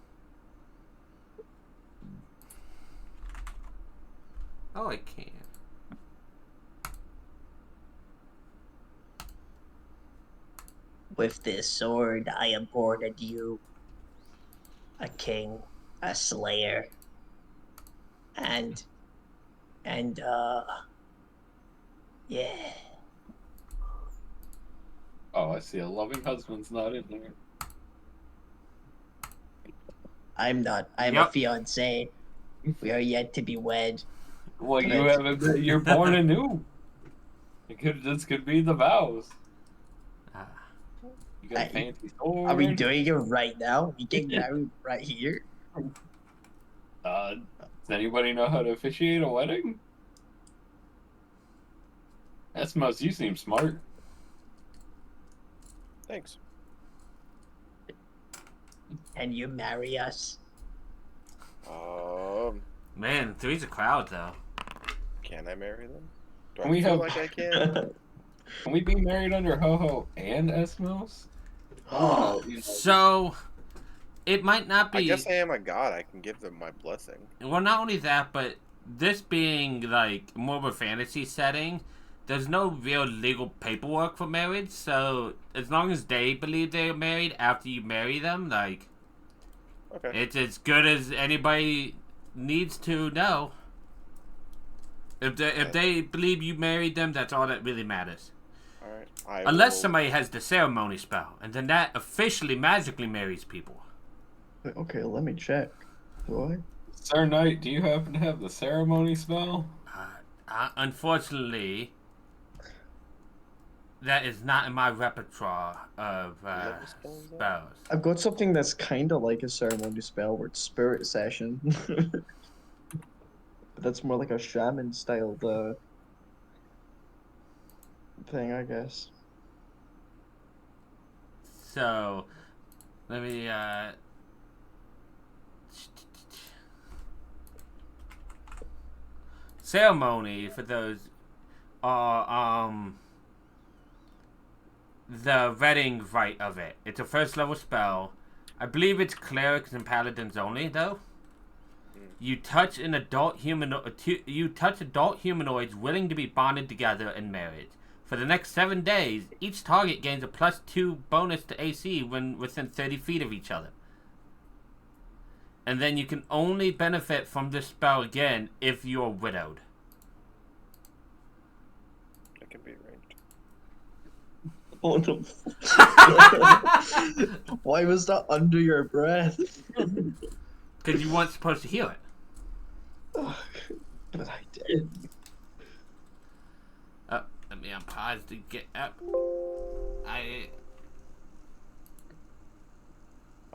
Oh, I can. With this sword, I aborted you. A king, a slayer, and, yeah. Oh, I see a loving husband's not in there. I'm not. I'm Yep. a fiance. We are yet to be wed. Well, Can you I- haven't been, you're born anew. This could be the vows. Ah. You got a fancy sword. Are we doing it right now? We get married right here? Does anybody know how to officiate a wedding? Esmos, you seem smart. Thanks. Can you marry us? Man, three's a crowd, though. Can I marry them? Do Can I we feel have- like I can? Can we be married under Ho-Ho and Esmos? So, it might not I be. guess I am a god. I can give them my blessing. Well, not only that, but this being like more of a fantasy setting, there's no real legal paperwork for marriage. So as long as they believe they're married after you marry them, like Okay. it's as good as anybody needs to know. If they believe you married them, that's all that really matters. All right. Unless somebody has the ceremony spell, and then that officially magically marries people. Okay, let me check. Do I? Sir Knight, do you happen to have the ceremony spell? Unfortunately, that is not in my repertoire of Level spells, though? spells. I've got something that's kind of like a ceremony spell where it's spirit session. But that's more like a shaman styled thing, I guess. So, let me, ceremony for those are, the vetting rite of it. It's a first level spell. I believe it's clerics and paladins only, though. You touch adult humanoids willing to be bonded together in marriage. For the next 7 days, each target gains a +2 bonus to AC when within 30 feet of each other. And then you can only benefit from this spell again if you're widowed. It can be ranged. Oh no. Why was that under your breath? Because you weren't supposed to heal it. But I did. Oh, let me unpause to get up.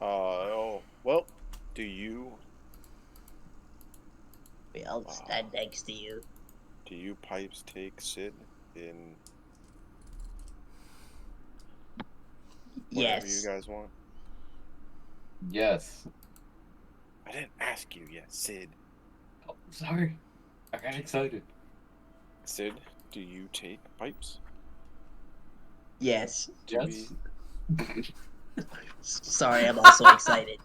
Oh, well, do you I'll stand next to you. pipes take Sid in whatever you Yes. guys want? Yes. I didn't ask you yet, Sid. Oh, sorry. I got excited. Sid, do you take pipes? Yes. Do Yes. Sorry, I'm also excited.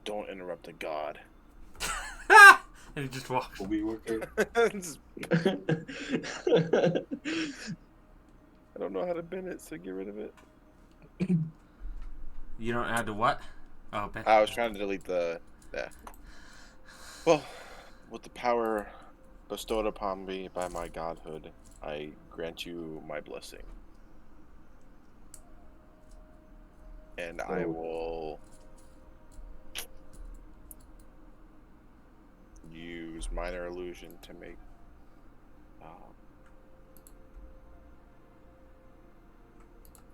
Don't interrupt a god. And he just walks. We work here. I don't know how to bend it, so get rid of it. You don't add the what? Oh, I was trying to delete the. Yeah. Well, with the power bestowed upon me by my godhood, I grant you my blessing. And I will use minor illusion to make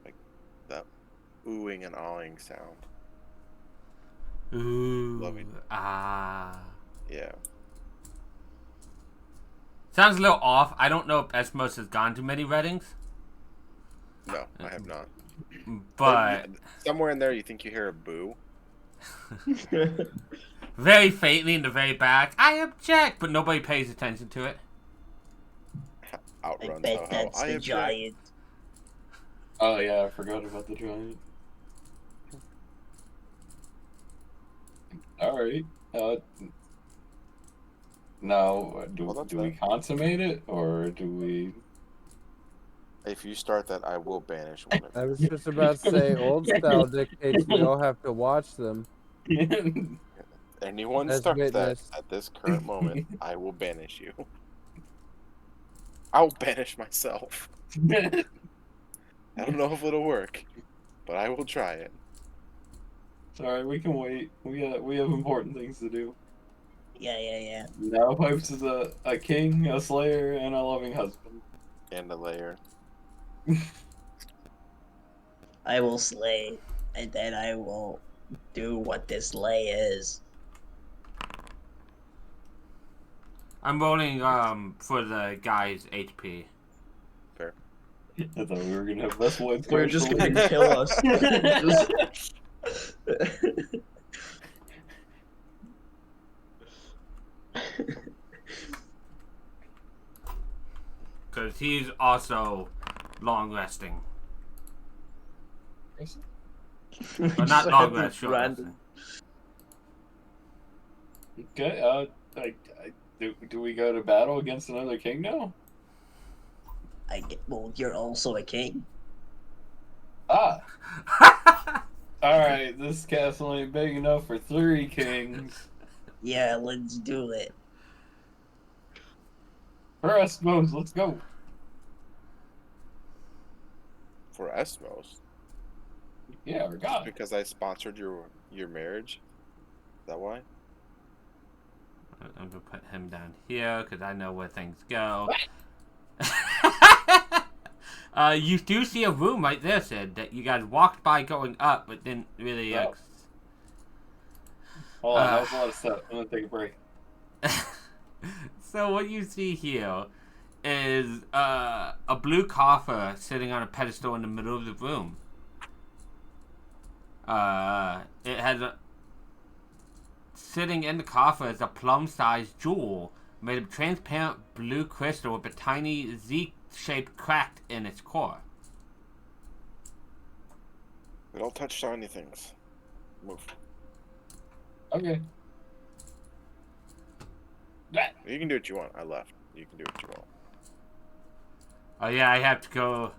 like that oohing and awing sound. Ooh. Loving. Yeah. Sounds a little off. I don't know if Esmos has gone to many readings. No, I have not. But somewhere in there, you think you hear a boo? very faintly in the very back, I object, but nobody pays attention to it. I Outruns bet ho-ho. that's I the object. giant. Oh yeah, I forgot about the giant. Alright. Now, do we consummate it, or do we... If you start that, I will banish one of you. I was just about to say, old style dictates we all have to watch them. Anyone As starts witness. that at this current moment, I will banish you. I'll banish myself. I don't know if it'll work, but I will try it. Sorry, we can wait. We have important things to do. Yeah. Now Pipes is a king, a slayer, and a loving husband. And a layer. I will slay, and then I will do what this lay is. I'm rolling for the guy's HP. Fair. I thought we were gonna have less points. We're just gonna kill us. Because he's also long resting. But not long rest, short resting. Okay, do we go to battle against another king now? Well, you're also a king. Ah! Alright, this castle ain't big enough for 3 kings. Yeah, let's do it. For Eskimos, let's go. For Esmos? Yeah, our god. Because I sponsored your marriage? that why? I'm gonna put him down here because I know where things go. You do see a room right there, Sid, that you guys walked by going up, but didn't really. Oh. Hold on, that was a lot of stuff. I'm gonna take a break. So what you see here is a blue coffer sitting on a pedestal in the middle of the room. It has a sitting in the coffer is a plum-sized jewel made of transparent blue crystal with a tiny Z-shaped crack in its core. We don't touch shiny things. Move. Okay. You can do what you want. I left. You can do what you want. Oh yeah, I have to go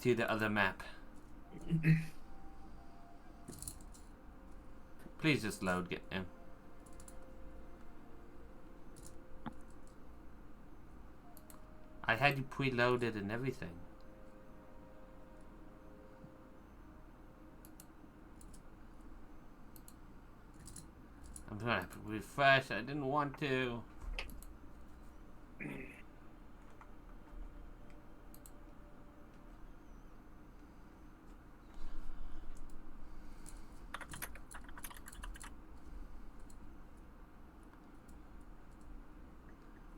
to the other map. Please just load, get in. I had you preloaded and everything. I'm gonna have to refresh, I didn't want to.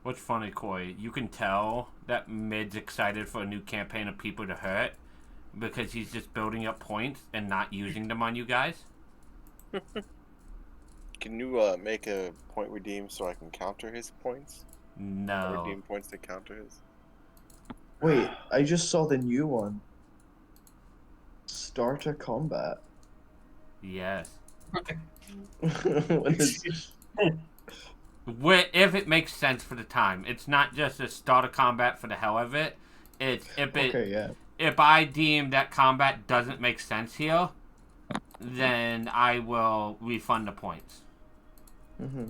What's funny, Corey, you can tell that Mid's excited for a new campaign of people to hurt because he's just building up points and not using them on you guys. Can you make a point redeem so I can counter his points? Or No. redeem points to counter his? Wait, I just saw the new one. Starter combat. Yes. What is... If it makes sense for the time. It's not just a starter combat for the hell of it. It's Okay, yeah. if I deem that combat doesn't make sense here, then I will refund the points. Mm-hmm.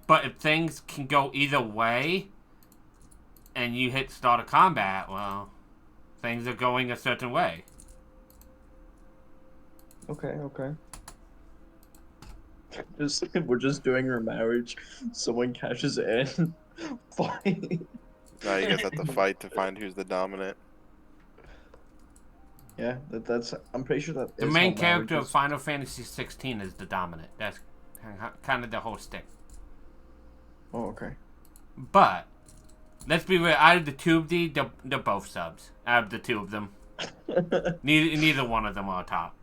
But if things can go either way, and you hit starter combat, well, things are going a certain way. Okay. We're just doing our marriage. Someone cashes in. Fine. Now you guys have to fight to find who's the dominant. Yeah, that's. I'm pretty sure that The is main how character of marriages- Final Fantasy 16 is the dominant. That's kind of the whole stick. Oh, okay. But let's be real. Out of the two of they're both subs. Out of the two of them, neither one of them are top.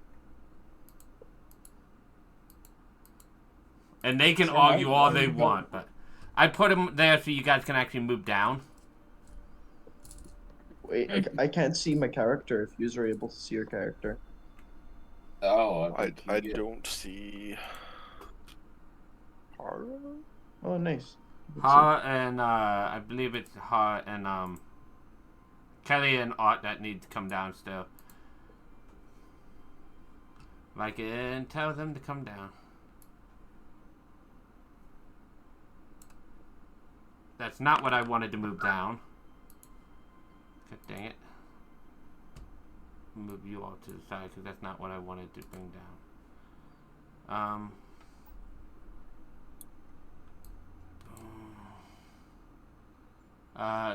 And they can argue all they want, but I put them there so you guys can actually move down. Wait, I can't see my character. If you are able to see your character. Oh, I don't see. Hara? Oh, nice. Ha and I believe it's Ha and Kelly and Art that need to come down still. Like it and tell them to come down. That's not what I wanted to move down. God dang it. Move you all to the side because that's not what I wanted to bring down.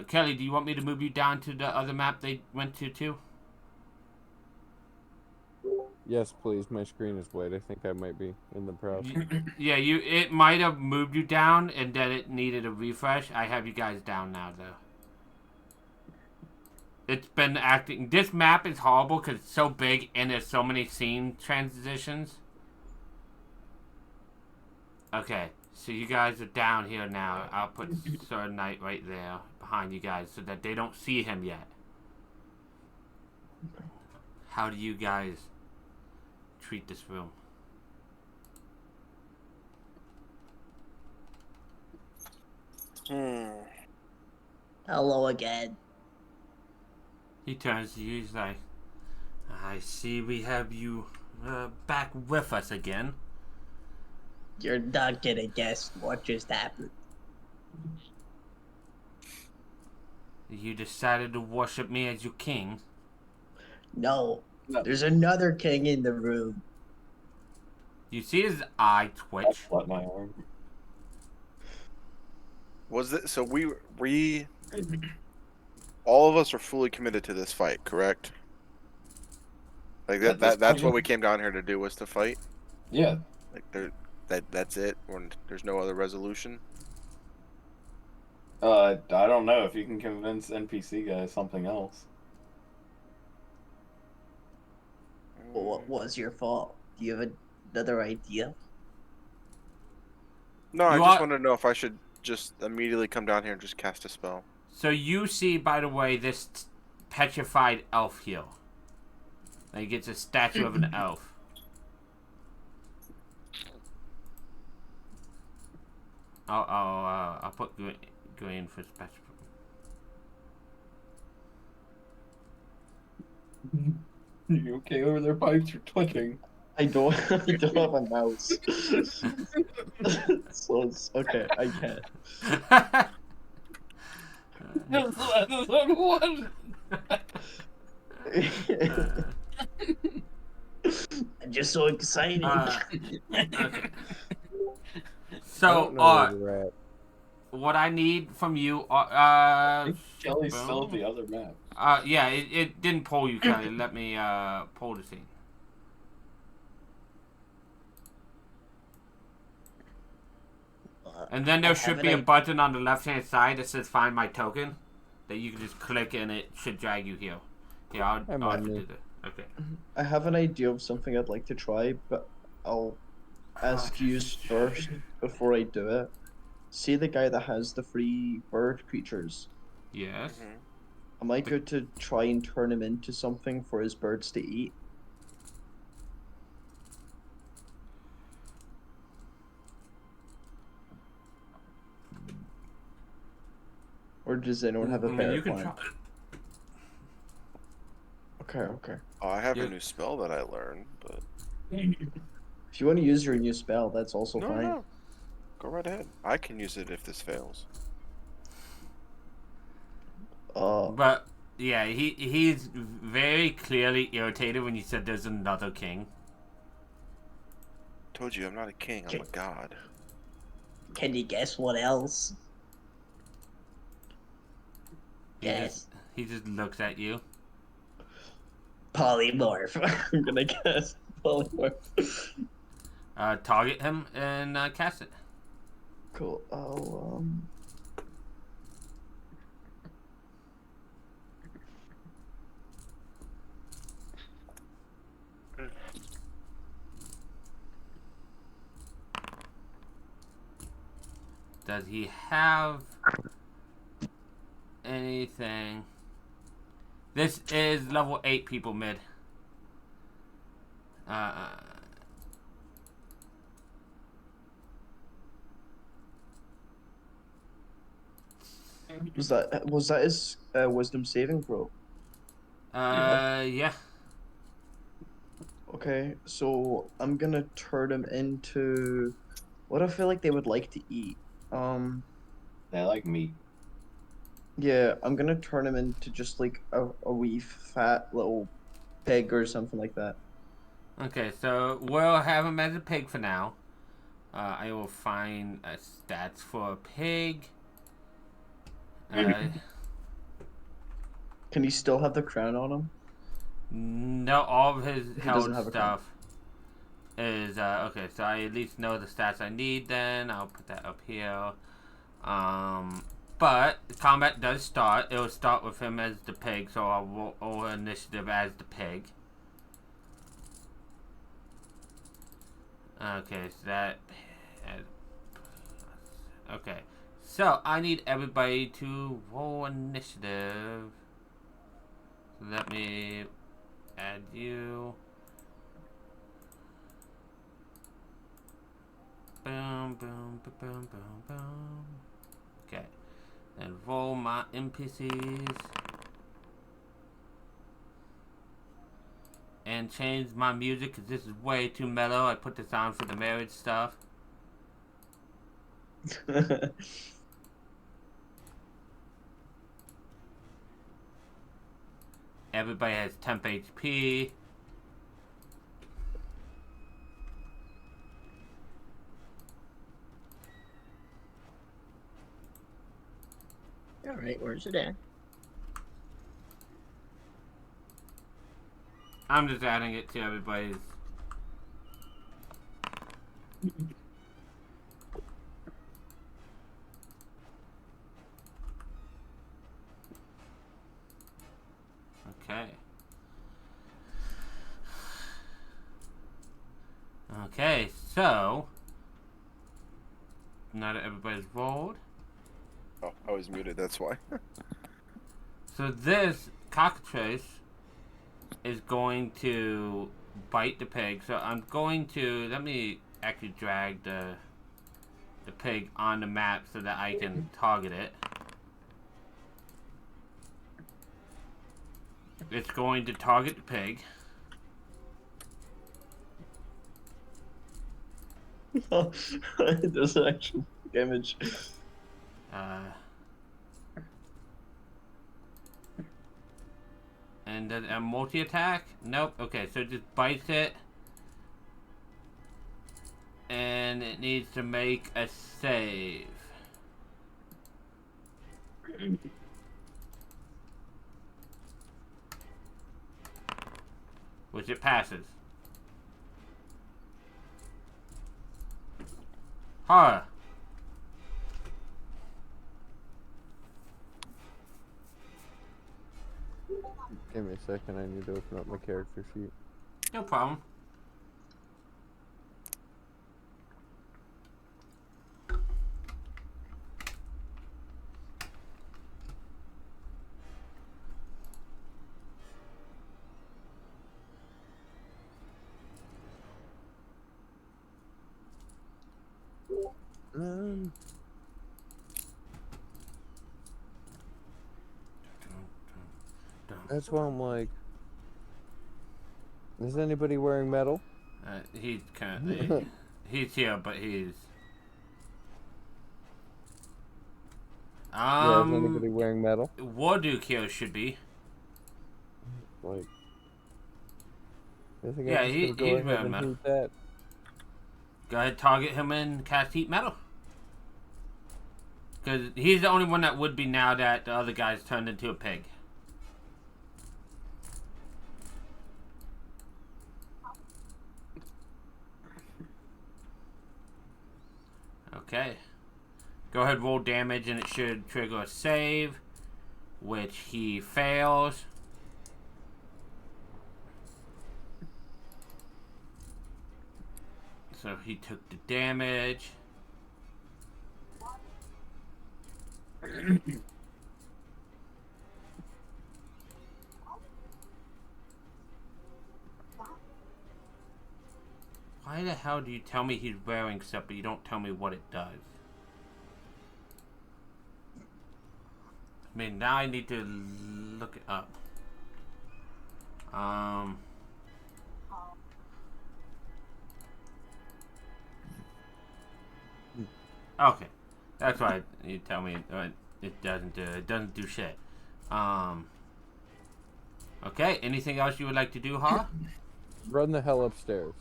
Kelly, do you want me to move you down to the other map they went to too? Yes, please. My screen is white. I think I might be in the process. Yeah, it might have moved you down and then it needed a refresh. I have you guys down now though. It's been acting. This map is horrible because it's so big and there's so many scene transitions. Okay, so you guys are down here now. I'll put Sir Knight right there behind you guys so that they don't see him yet. How do you guys treat this room? Hello again. He turns to you. He's like, I see we have you back with us again. You're not gonna guess what just happened. You decided to worship me as your king. No, there's another king in the room. You see his eye twitch. Let my arm. Was it so? We all of us are fully committed to this fight, correct? Like At this that's what point? we came down here to do, was to fight. Yeah. Like that's it. There's no other resolution. I don't know if you can convince NPC guys something else. Well, what was your fault? Do you have another idea? No, I You just are- wanted to know if I should just immediately come down here and just cast a spell. So you see, by the way, this petrified elf here. Like it's a statue of an elf. I'll put green for special. You okay over there, Pipes? You're twitching. I don't have a mouse. So it's okay. I can't. I'm just so excited. Okay. I So, don't know where you're at. what I need from you I think Kelly's still at the other map. yeah, it didn't pull you, Kelly. Let me pull the scene. And then there should be a button on the left-hand side that says "Find my token," that you can just click and it should drag you here. Yeah, I'm I'll on have to you. do that. Okay. I have an idea of something I'd like to try, but I'll ask you first before I do it. See the guy that has the free bird creatures. Yes. Mhm. Am I good to try and turn him into something for his birds to eat? Or does anyone have a better you can plan? try. Okay. Oh, I have Yeah. a new spell that I learned, but If you want to use your new spell, that's also no, fine. no, go right ahead. I can use it if this fails. But yeah, he's very clearly irritated when you said there's another king. Told you I'm not a king. I'm a god. Can you guess what else? Guess. He just looks at you. Polymorph. I'm gonna guess polymorph. Target him and cast it. Cool. Does he have anything? This is level 8 people mid. Was that his wisdom saving throw? Yeah. Okay, so I'm gonna turn him into what I feel like they would like to eat. They like meat. Yeah, I'm gonna turn him into just like a wee fat little pig or something like that. Okay, so we'll have him as a pig for now. I will find stats for a pig. Can he still have the crown on him? No, all of his He held doesn't have a crown. stuff is okay. So I at least know the stats I need. Then I'll put that up here. But combat does start. It will start with him as the pig. So I'll roll initiative as the pig. Okay, so that. Okay, so I need everybody to roll initiative. So let me add you. Boom, boom, boom, boom, boom, boom. Okay, and roll my NPCs. And change my music because this is way too mellow. I put this on for the marriage stuff. Everybody has temp HP. Alright, where's it at? I'm just adding it to everybody's. Okay. Okay, so now that everybody's rolled. Oh, I was muted. That's why. So this cockatrice is going to bite the pig. So I'm going to let me actually drag the pig on the map so that I can target it. It's going to target the pig. It doesn't actually damage. And then a multi-attack? Nope. Okay, so it just bites it. And it needs to make a save. Which it passes. Horror. Give me a second, I need to open up my character sheet. No problem. That's why I'm like, is anybody wearing metal? He's currently... he's here, but he's... Yeah, is anybody wearing metal? Warduke here should be. Like, I think Yeah, I'm just he's gonna go ahead wearing and metal. heat that. Go ahead, target him and cast heat metal. Because he's the only one that would be now that the other guy's turned into a pig. Okay. Go ahead, roll damage, and it should trigger a save, which he fails. So he took the damage. Why the hell do you tell me he's wearing stuff, but you don't tell me what it does? I mean, now I need to look it up. Okay, that's why you tell me it doesn't do shit. Okay, anything else you would like to do, Ha? Run the hell upstairs.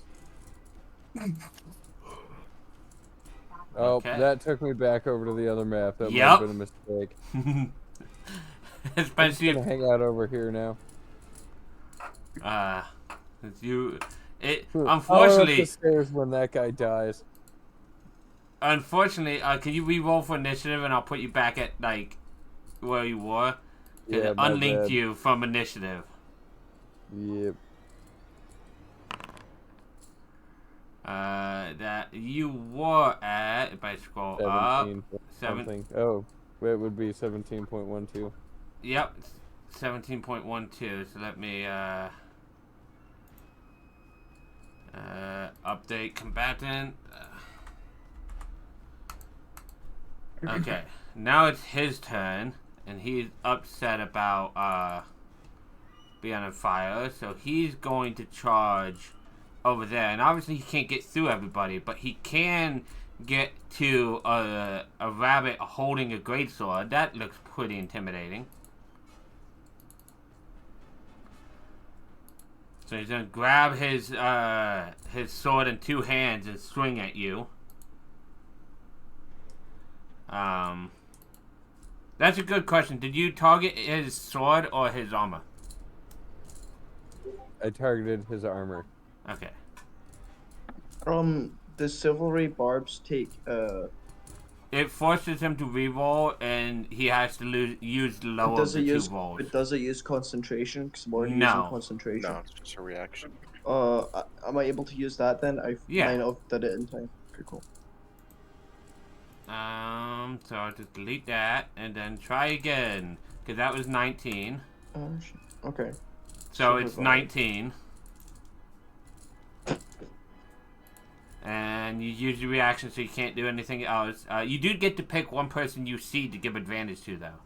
Oh, Okay. that took me back over to the other map. That might Yep. have been a mistake. Especially I'm gonna hang out over here now. it's you. It I'll run up unfortunately. the stairs when that guy dies. Unfortunately, can you re-roll for initiative and I'll put you back at like where you were? Yeah, It my unlinked bad. you from initiative. Yep. That you were at. If I scroll up, 17 seven. something. Oh, it would be 17.12. Yep, 17.12. So let me update combatant. Okay, now it's his turn, and he's upset about being on fire, so he's going to charge over there. And obviously he can't get through everybody, but he can get to a rabbit holding a greatsword. That looks pretty intimidating. So he's gonna grab his sword in two hands and swing at you. That's a good question. Did you target his sword or his armor? I targeted his armor. Okay. The Chivalry barbs take It forces him to reroll, and he has to use the lower of the two rolls. But does it use concentration? Because I'm already using No. concentration. No, it's just a reaction. Am I able to use that then? I Yeah. might not have did it in time. Okay, cool. So I'll just delete that, and then try again. Because that was 19. Okay. So Silver it's bar. 19. And you use your reaction, so you can't do anything else. You do get to pick one person you see to give advantage to, though.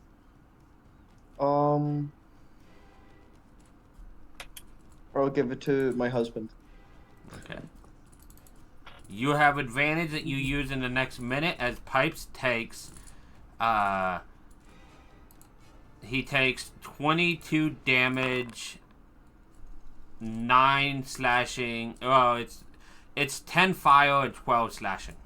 I'll give it to my husband. Okay. You have advantage that you use in the next minute, as Pipes takes... he takes 22 damage, 9 slashing... Oh, it's 10 fire and 12 slashing.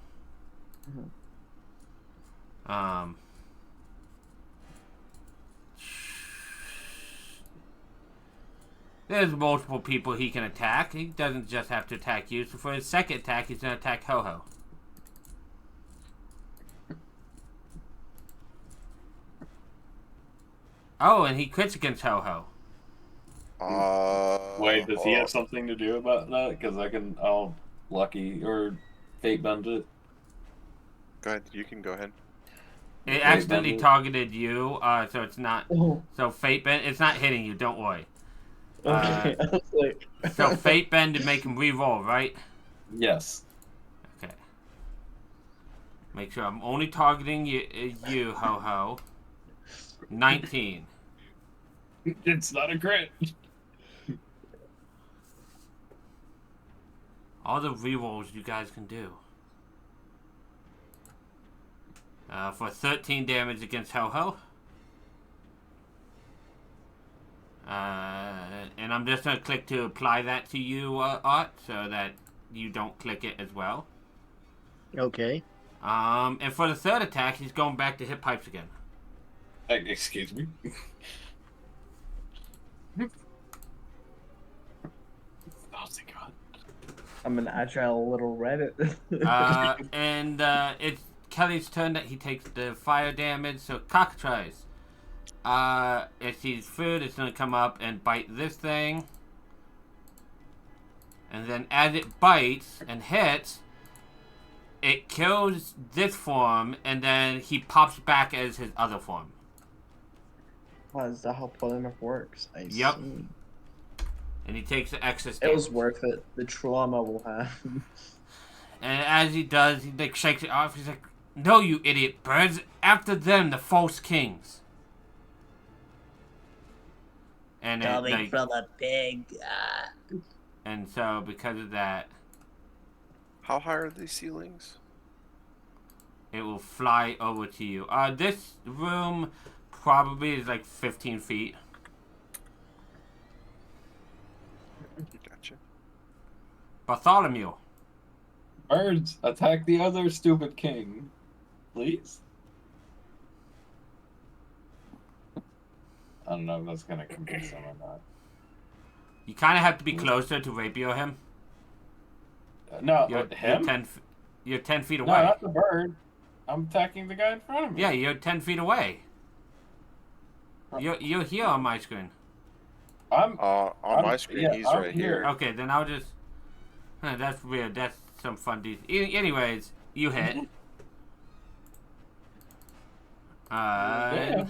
There's multiple people he can attack. He doesn't just have to attack you. So for his second attack, he's going to attack Ho-Ho. Oh, and he crits against Ho-Ho. Wait, does he have something to do about that? Because I'll lucky or fate bend it. Go ahead. You can go ahead. It accidentally targeted you, so it's not... So Fate Bend, it's not hitting you, don't worry. Okay, I was like... So Fate Bend to make him re-roll, right? Yes. Okay. Make sure I'm only targeting you, Ho-Ho. 19. It's not a crit. All the re-rolls you guys can do. For 13 damage against Ho-Ho. And I'm just going to click to apply that to you, Art, so that you don't click it as well. Okay. And for the third attack, he's going back to hit Pipes again. Excuse me. Oh, thank God. I'm an agile little rabbit. And it's Kelly's turn that he takes the fire damage, so Cockatrice. It sees food, it's gonna come up and bite this thing. And then as it bites and hits, it kills this form, and then he pops back as his other form. Oh, is that how polymorph works? I Yep. see. And he takes the excess It damage. was worth it. The trauma we'll have. And as he does, he like shakes it off. He's like, "No, you idiot birds! After them, the false kings." And Coming like, from a pig. and so because of that, How high are these ceilings? it will fly over to you. This room probably is like 15 feet. Gotcha. Bartholomew. Birds, attack the other stupid king. Please? I don't know if that's gonna convince him or not. You kind of have to be closer to rapier him. No, You're him? 10 feet No, away. not the bird. I'm attacking the guy in front of me. Yeah, you're 10 feet away. You're here on my screen. I'm My screen, yeah, he's I'm right here. Okay, then I'll just... that's weird. That's some fun anyways, you hit. yeah.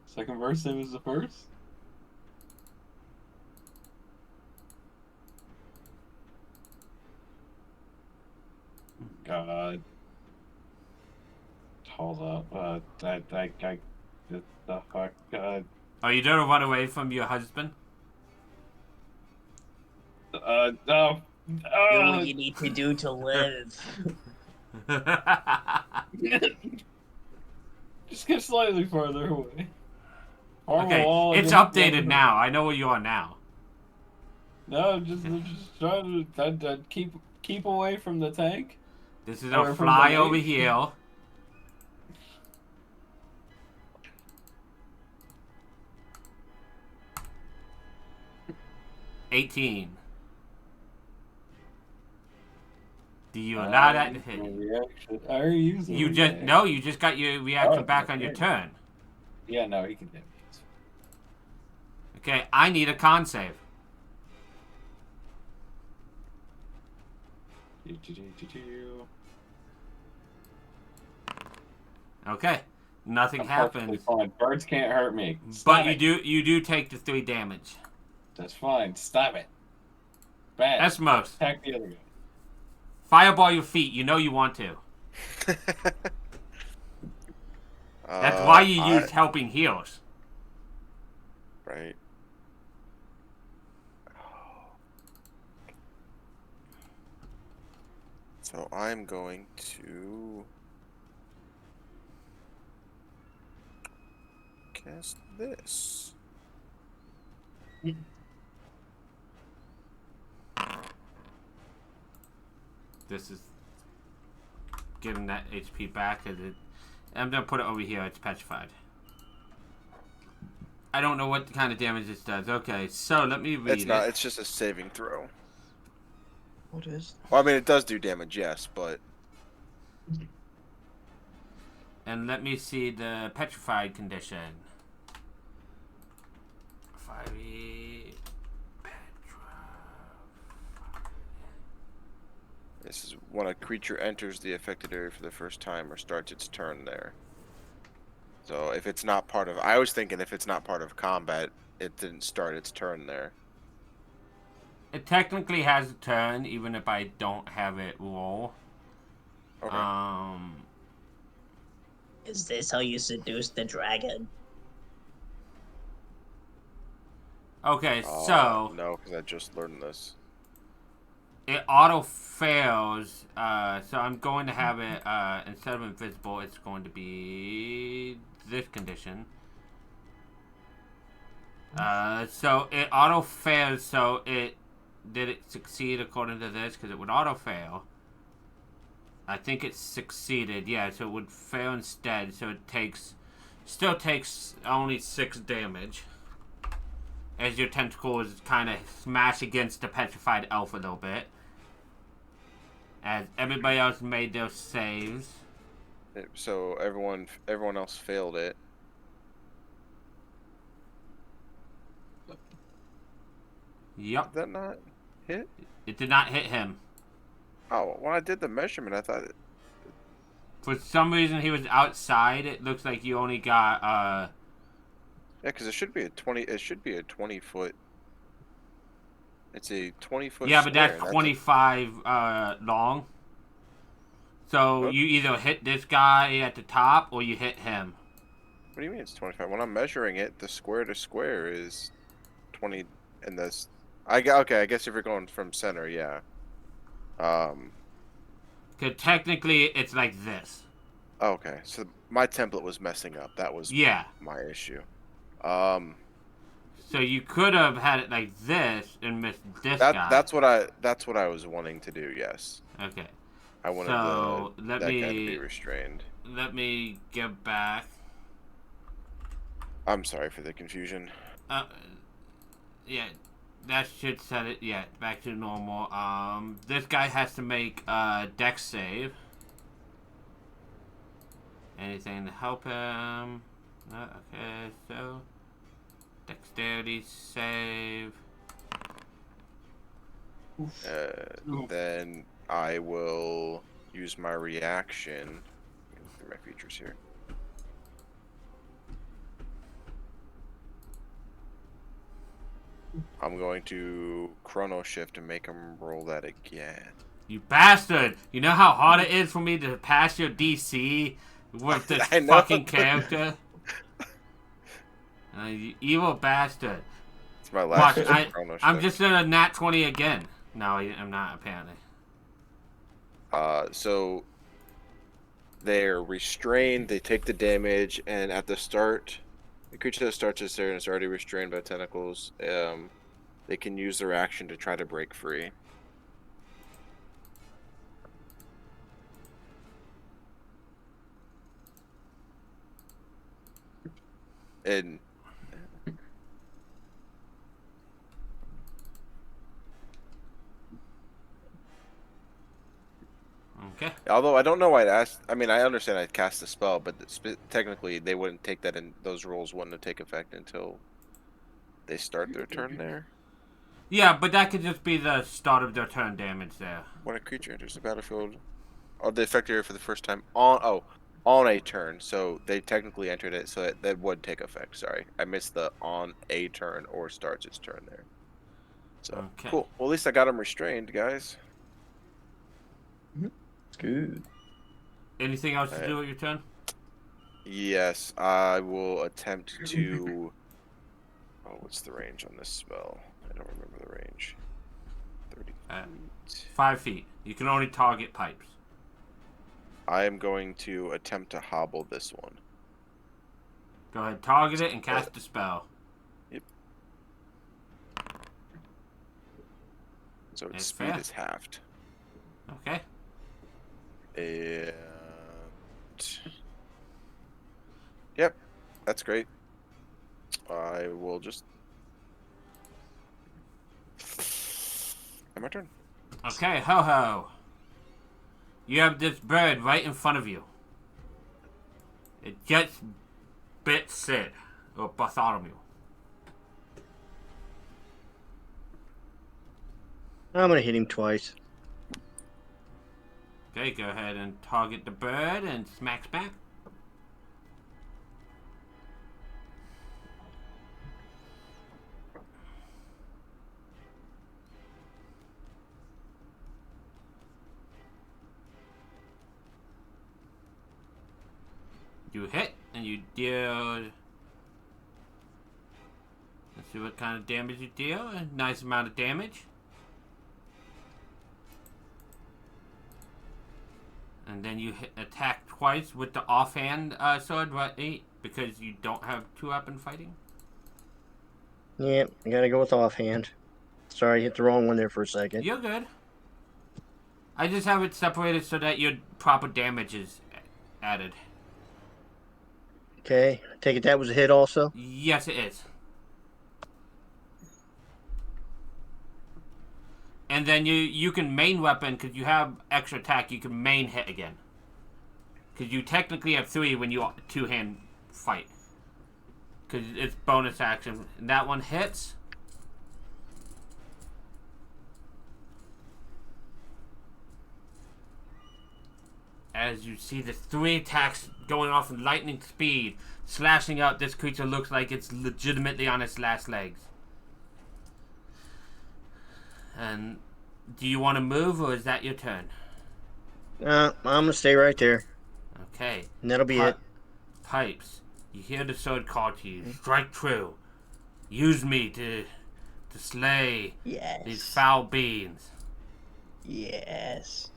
Second verse, same as the first. God. Hold up. The fuck, God. Are you gonna run away from your husband? No. Do what you need to do to live. Just get slightly farther away. Farm Okay, wall, it's just- updated now. I know where you are now. No, just trying to keep away from the tank. This is Or a from fly the over lake. here. $18. Do you allow that to hit? Reaction. I already used it. You just no. You just got your reaction back on your turn. Yeah, no, he can hit me. Okay, I need a con save. Okay, nothing I'm perfectly happens. fine. Birds can't hurt me. But Stop you it. do take the 3 damage. That's fine. Stop it. Bad. Esmos, Attack the other guy. fireball your feet. You know you want to. That's why you use helping heals. Right. So I'm going to cast this. This is giving that HP back. I'm gonna put it over here. It's petrified. I don't know what kind of damage this does. Okay, so let me read It's not. it. It's just a saving throw. What is? Well, I mean, it does do damage, yes, but And let me see the petrified condition. 5e this is when a creature enters the affected area for the first time or starts its turn there. So if it's not part of, I was thinking if it's not part of combat, it didn't start its turn there. It technically has a turn, even if I don't have it roll. Okay. Is this how you seduce the dragon? Okay, so No, because I just learned this. it auto fails. So I'm going to have it instead of invisible, it's going to be this condition. So it auto fails. So did it succeed according to this? Because it would auto fail. I think it succeeded. Yeah, so it would fail instead. So it still takes only 6 damage. As your tentacles kind of smash against the petrified elf a little bit. As everybody else made their saves. So everyone else failed it. Yep. Did that not hit? It did not hit him. Oh, when I did the measurement, I thought it... For some reason, he was outside. It looks like you only got, Yeah, because it should be a 20... It should be a 20-foot... It's a 20-foot yeah, but square, that's and 25 long. So you either hit this guy at the top or you hit him. What do you mean it's 25? When I'm measuring it, the square to square is 20, and this... Okay, I guess if you're going from center, yeah. Because technically, it's like this. Okay, so my template was messing up. That was my issue. So you could have had it like this and missed this guy. That's what I was wanting to do. Yes. Okay. I wanted that guy to be restrained. Let me get back. I'm sorry for the confusion. Yeah, that should set it. Yeah, back to normal. This guy has to make a dex save. Anything to help him? No. Okay, so dexterity save. Then I will use my reaction. Go through my features here. I'm going to chrono shift and make him roll that again. You bastard! You know how hard it is for me to pass your DC with this I know. fucking character? You evil bastard. It's my last Watch, chrono shift. I'm just gonna nat 20 again. No, I'm not, apparently. So they're restrained, they take the damage, and at the start, the creature that starts its turn is already restrained by tentacles. They can use their action to try to break free. And Okay. although I don't know why I asked. I mean, I understand I cast the spell, but technically they wouldn't take that in. Those rules wouldn't take effect until they start their turn there. Yeah, but that could just be the start of their turn damage there. When a creature enters the battlefield or the affected area for the first time on a turn, so they technically entered it, so that would take effect. Sorry, I missed the on a turn or starts its turn there. So Okay. cool. Well, at least I got them restrained, guys. Good. Anything else to do with your turn? Yes, I will attempt to. Oh, what's the range on this spell? I don't remember the range. 30 feet. 5 feet. You can only target pipes. I am going to attempt to hobble this one. Go ahead, target it and cast a spell. Yep. So its That's speed fair. is halved. Okay. And yep, that's great. I will just end my turn. Okay, ho ho. You have this bird right in front of you. It just bit Sid, or Bartholomew. I'm gonna hit him twice. Okay, go ahead and target the bird and smack smack. You hit and you deal. Let's see what kind of damage you deal. A nice amount of damage. And then you attack twice with the offhand sword, right? Because you don't have 2-weapon fighting. Yep, I gotta go with offhand. Sorry, hit the wrong one there for a second. You're good. I just have it separated so that your proper damage is added. Okay, take it that was a hit also. Yes, it is. And then you can main weapon, because you have extra attack, you can main hit again. Because you technically have 3 when you 2-hand fight. Because it's bonus action. And that one hits. As you see the 3 attacks going off in lightning speed, slashing out, this creature looks like it's legitimately on its last legs. And do you want to move, or is that your turn? I'm gonna stay right there. Okay. And that'll be it. Pipes. You hear the sword call to you. Strike true. Use me to slay these foul beings. Yes.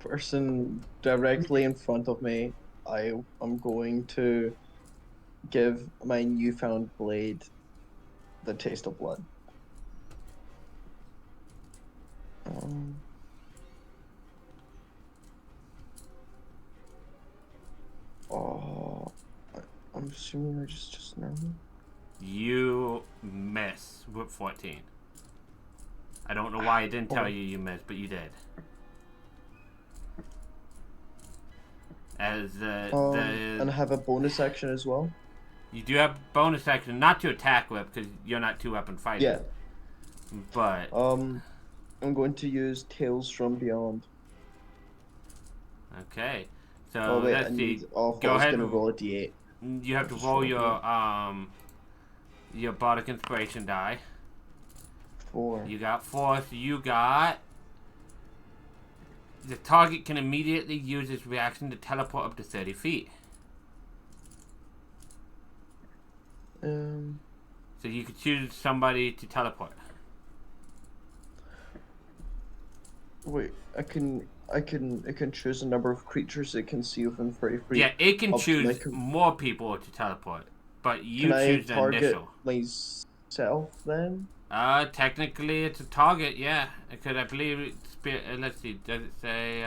Person directly in front of me, I am going to give my newfound blade the taste of blood. Oh, I'm assuming I just now. You miss with 14. I don't know why I didn't tell you missed, but you did. As and I have a bonus action as well. You do have bonus action, not to attack with, because you're not 2-weapon fighting. Yeah. But I'm going to use Tales from Beyond. okay. So let's see. Go ahead. Gonna roll a d8. You have to roll your bardic inspiration die. 4. You got 4, so you got. The target can immediately use its reaction to teleport up to 30 feet. So you could choose somebody to teleport. Wait, I can choose a number of creatures it can see within 30 feet. Yeah, it can choose more people to teleport, but you choose the initial. Myself then? Technically it's a target, yeah. Because I believe let's see, does it say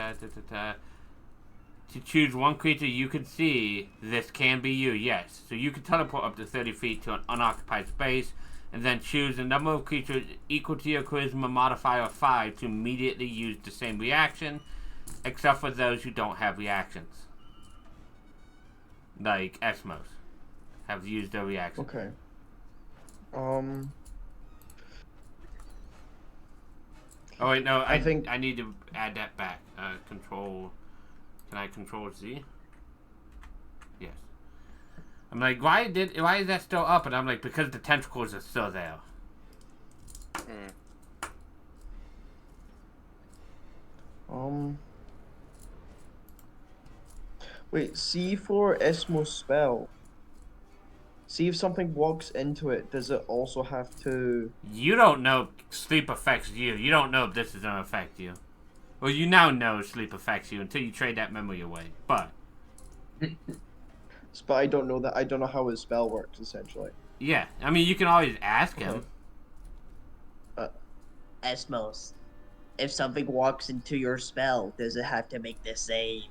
to choose one creature you can see. This can be you, yes. So you can teleport up to 30 feet to an unoccupied space, and then choose a number of creatures equal to your charisma modifier 5 to immediately use the same reaction, except for those who don't have reactions. Like Esmos have used their reaction. Okay. Oh wait, no, I think- I need to add that back. Control. Can I control Z? Yes. I'm like, why is that still up? And I'm like, because the tentacles are still there. Wait, see for Esmo spell. See if something walks into it, does it also have to... You don't know sleep affects you. You don't know if this is gonna affect you. Well, you now know sleep affects you until you trade that memory away. But I don't know that. I don't know how his spell works, essentially. yeah, I mean, you can always ask him. Esmos, if something walks into your spell, does it have to make the save?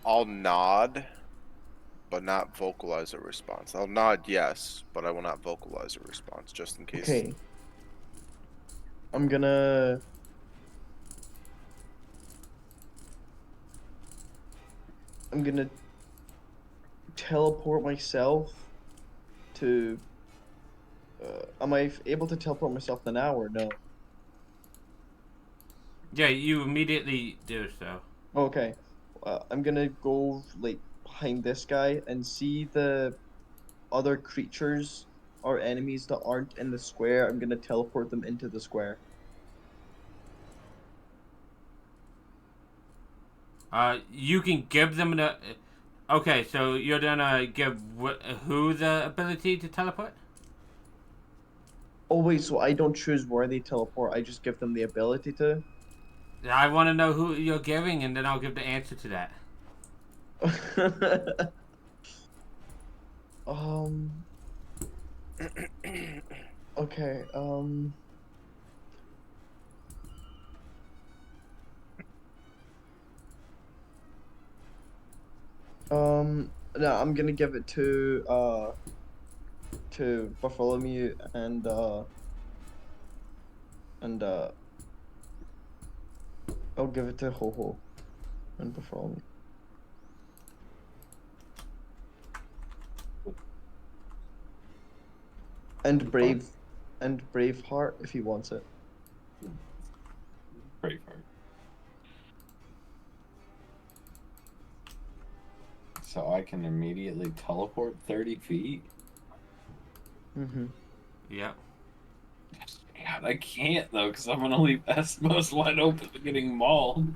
I'll nod, but not vocalize a response. I'll nod yes, but I will not vocalize a response, just in case. Okay. I'm gonna... teleport myself to... am I able to teleport myself now or no? Yeah, you immediately do so. Okay. I'm gonna go, like, behind this guy and see the other creatures or enemies that aren't in the square. I'm gonna teleport them into the square. You can give them the. Okay, so you're gonna give who the ability to teleport? Oh wait, so I don't choose where they teleport. I just give them the ability to. I want to know who you're giving, and then I'll give the answer to that. Okay. No, I'm gonna give it to Bartholomew and I'll give it to Ho-Ho and Bartholomew. And Braveheart if he wants it. Braveheart. So I can immediately teleport 30 feet? Mm-hmm. Yep. God, I can't though, because I'm gonna leave Esmos wide open to getting mauled.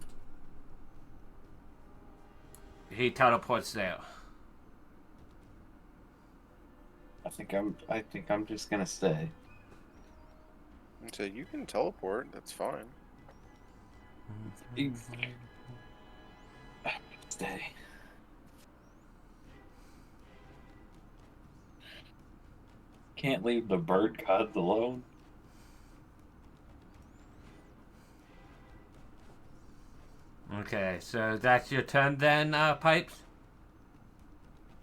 He teleports there. I think I'm just gonna stay. So you can teleport. That's fine. Stay. Can't leave the bird gods alone. Okay, so that's your turn then, Pipes?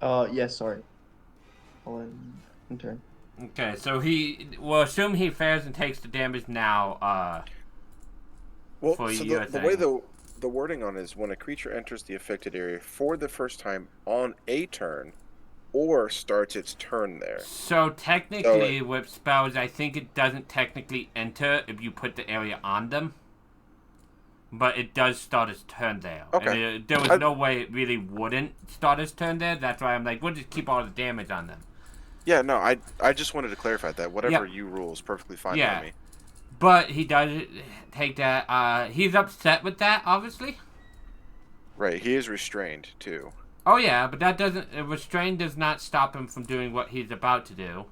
Yes, sorry. I'll in turn. Okay, so we'll assume he fails and takes the damage now, Well, for so your the way thing. the wording on it is when a creature enters the affected area for the first time on a turn, or starts its turn there. So technically, with spells, I think it doesn't technically enter if you put the area on them. But it does start its turn there. Okay. And there was no way it really wouldn't start its turn there. That's why I'm like, we'll just keep all the damage on them. Yeah, no, I just wanted to clarify that. Whatever you rule is perfectly fine by me. But he does take that. He's upset with that, obviously. Right, he is restrained too. Oh yeah, but that doesn't. Restraint does not stop him from doing what he's about to do.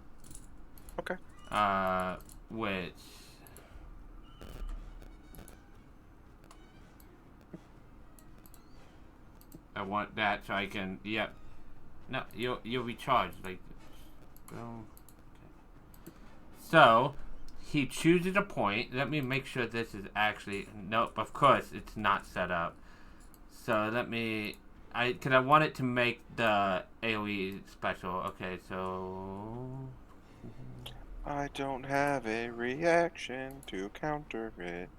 Okay. Which. I want that so I can. Yep. No, you'll recharge like. Go. Okay. So, he chooses a point. Let me make sure this is actually... Nope, of course, it's not set up. So let me... Because I want it to make the AoE special. Okay, so... I don't have a reaction to counter it.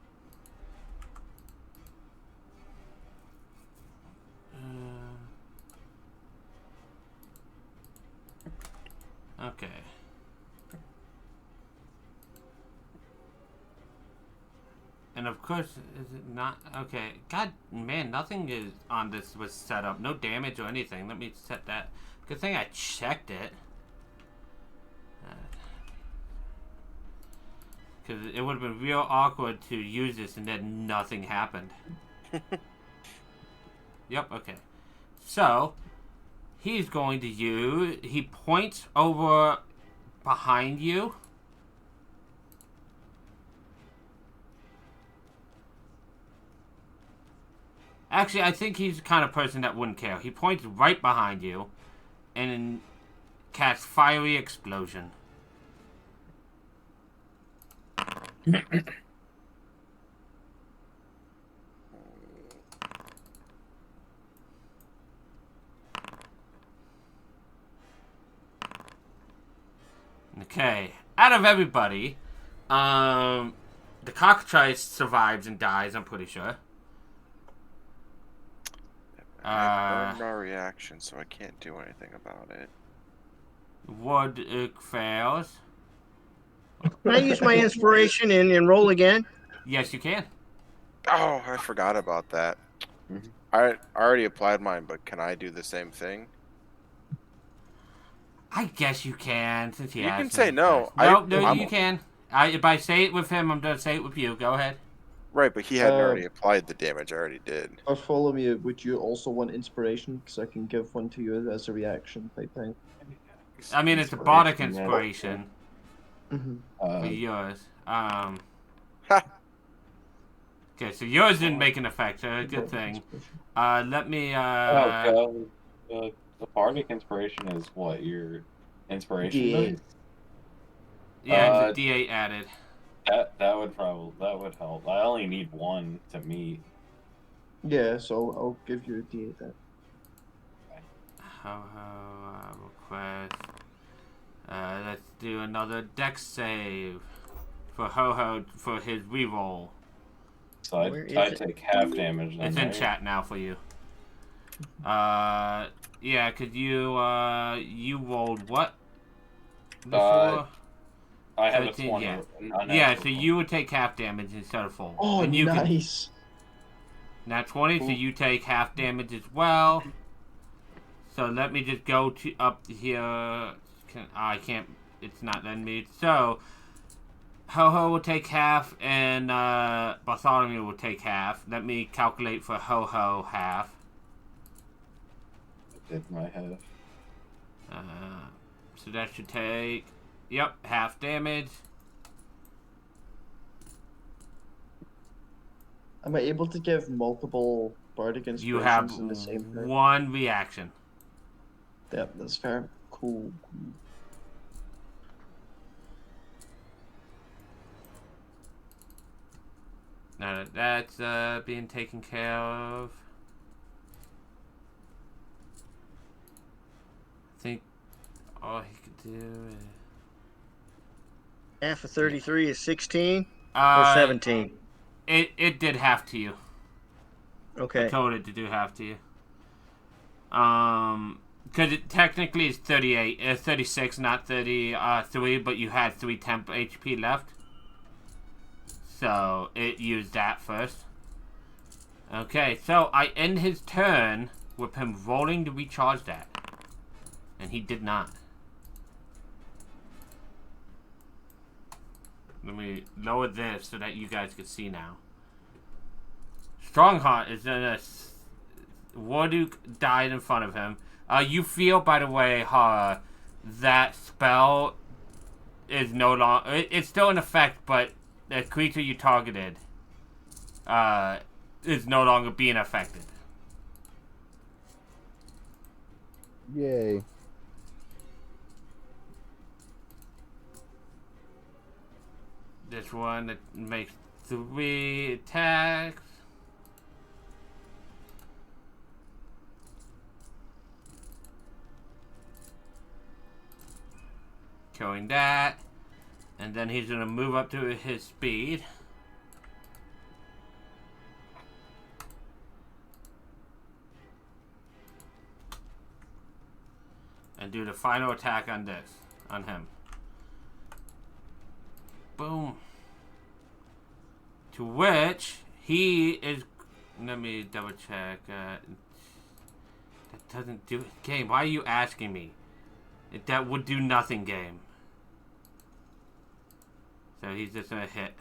Okay. And of course, is it not? Okay. God, man, nothing is on this was set up. No damage or anything. Let me set that. Good thing I checked it. Because it would have been real awkward to use this and then nothing happened. Yep, okay. So, he's going to use... He points over behind you. Actually, I think he's the kind of person that wouldn't care. He points right behind you and casts Fiery Explosion. Okay. Out of everybody, the cockatrice survives and dies, I'm pretty sure. I burned my reaction, so I can't do anything about it. Wood fails. Can I use my inspiration and roll again? Yes, you can. Oh, I forgot about that. I already applied mine, but can I do the same thing? I guess you can, since he You asked can me say no. No, I'm- you can. If I say it with him, I'm going to say it with you. Go ahead. Right, but he hadn't already applied the damage. I already did. Bartholomew, would you also want inspiration? Because I can give one to you as a reaction type thing. I mean, it's a bardic Inspiration, yeah. inspiration Mm-hmm. for yours. Ha! Okay, so yours didn't make an effect, so good thing. Let me, Oh, God. The bardic inspiration is what, your inspiration D8. base? yeah, it's a D8 added. That would help. I only need one to meet. Yeah, so I'll give you a D8 then. Request. Let's do another dex save for Ho-Ho for his reroll. So Where is I it? take half damage then, It's in right? chat now for you. Yeah, could you, you rolled what? Before? I have a 13, 20. yeah. Unnatural. Yeah, so you would take half damage instead of full. Oh, and you nice. Nat 20, so you take half damage as well. So let me just go to up here. I can't. It's not letting me. So Ho-Ho will take half, and Bartholomew will take half. Let me calculate for Ho-Ho half. I did my half. So that should take. Yep, half damage. Am I able to give multiple bardic You have inspirations in the same turn? one reaction. Yep, that's fair. Cool. Now that that's being taken care of. I think all he could do is... Half of 33 is 16 or 17? It did half to you. I Okay. told it to do half to you. Because it technically is 38, 36, not 33, but you had 3 temp HP left. So it used that first. Okay, so I end his turn with him rolling to recharge that. And he did not. Let me lower this so that you guys can see now. Strongheart is in a... Warduk died in front of him. You feel, by the way, Horror, that spell is no longer... It's still in effect, but the creature you targeted is no longer being affected. Yay. this one that makes 3 attacks. Killing that. And then he's gonna move up to his speed. And do the final attack on him. Boom. To which he is. Let me double check. That doesn't do it. Game, why are you asking me? That would do nothing, game. So he's just gonna hit.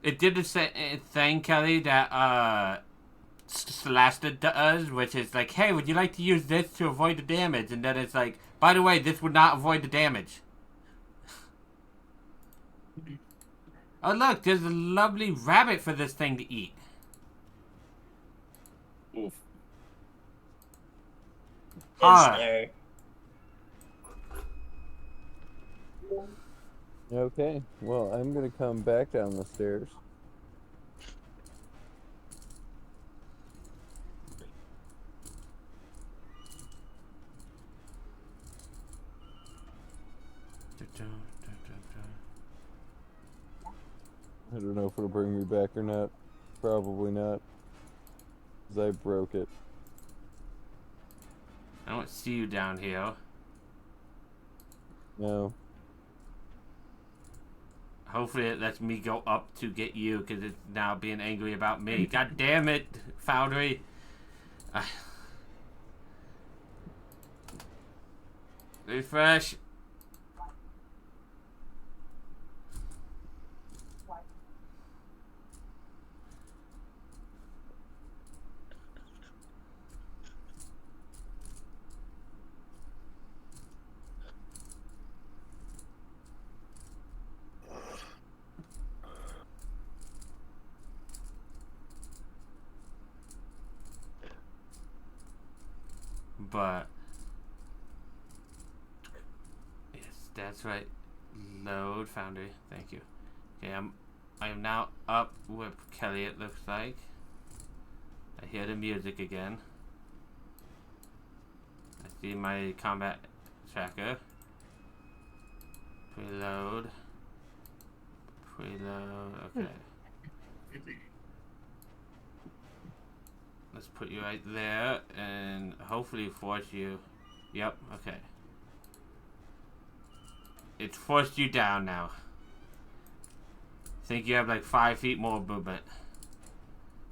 It did the same thing, Kelly, that Celeste does, which is like, hey, would you like to use this to avoid the damage? And then it's like, by the way, this would not avoid the damage. Oh look, there's a lovely rabbit for this thing to eat. Oof. Ah. Yes, sir. Okay, well, I'm gonna come back down the stairs. I don't know if it'll bring me back or not. Probably not. Because I broke it. I don't see you down here. No. Hopefully it lets me go up to get you, because it's now being angry about me. God damn it, Foundry. Refresh. But yes, that's right. Load Foundry. Thank you. Okay, I am now up with Kelly, it looks like. I hear the music again. I see my combat tracker. Preload. Preload. Okay. Let's put you right there and hopefully force you. Yep, okay. It's forced you down now. Think you have like 5 feet more movement.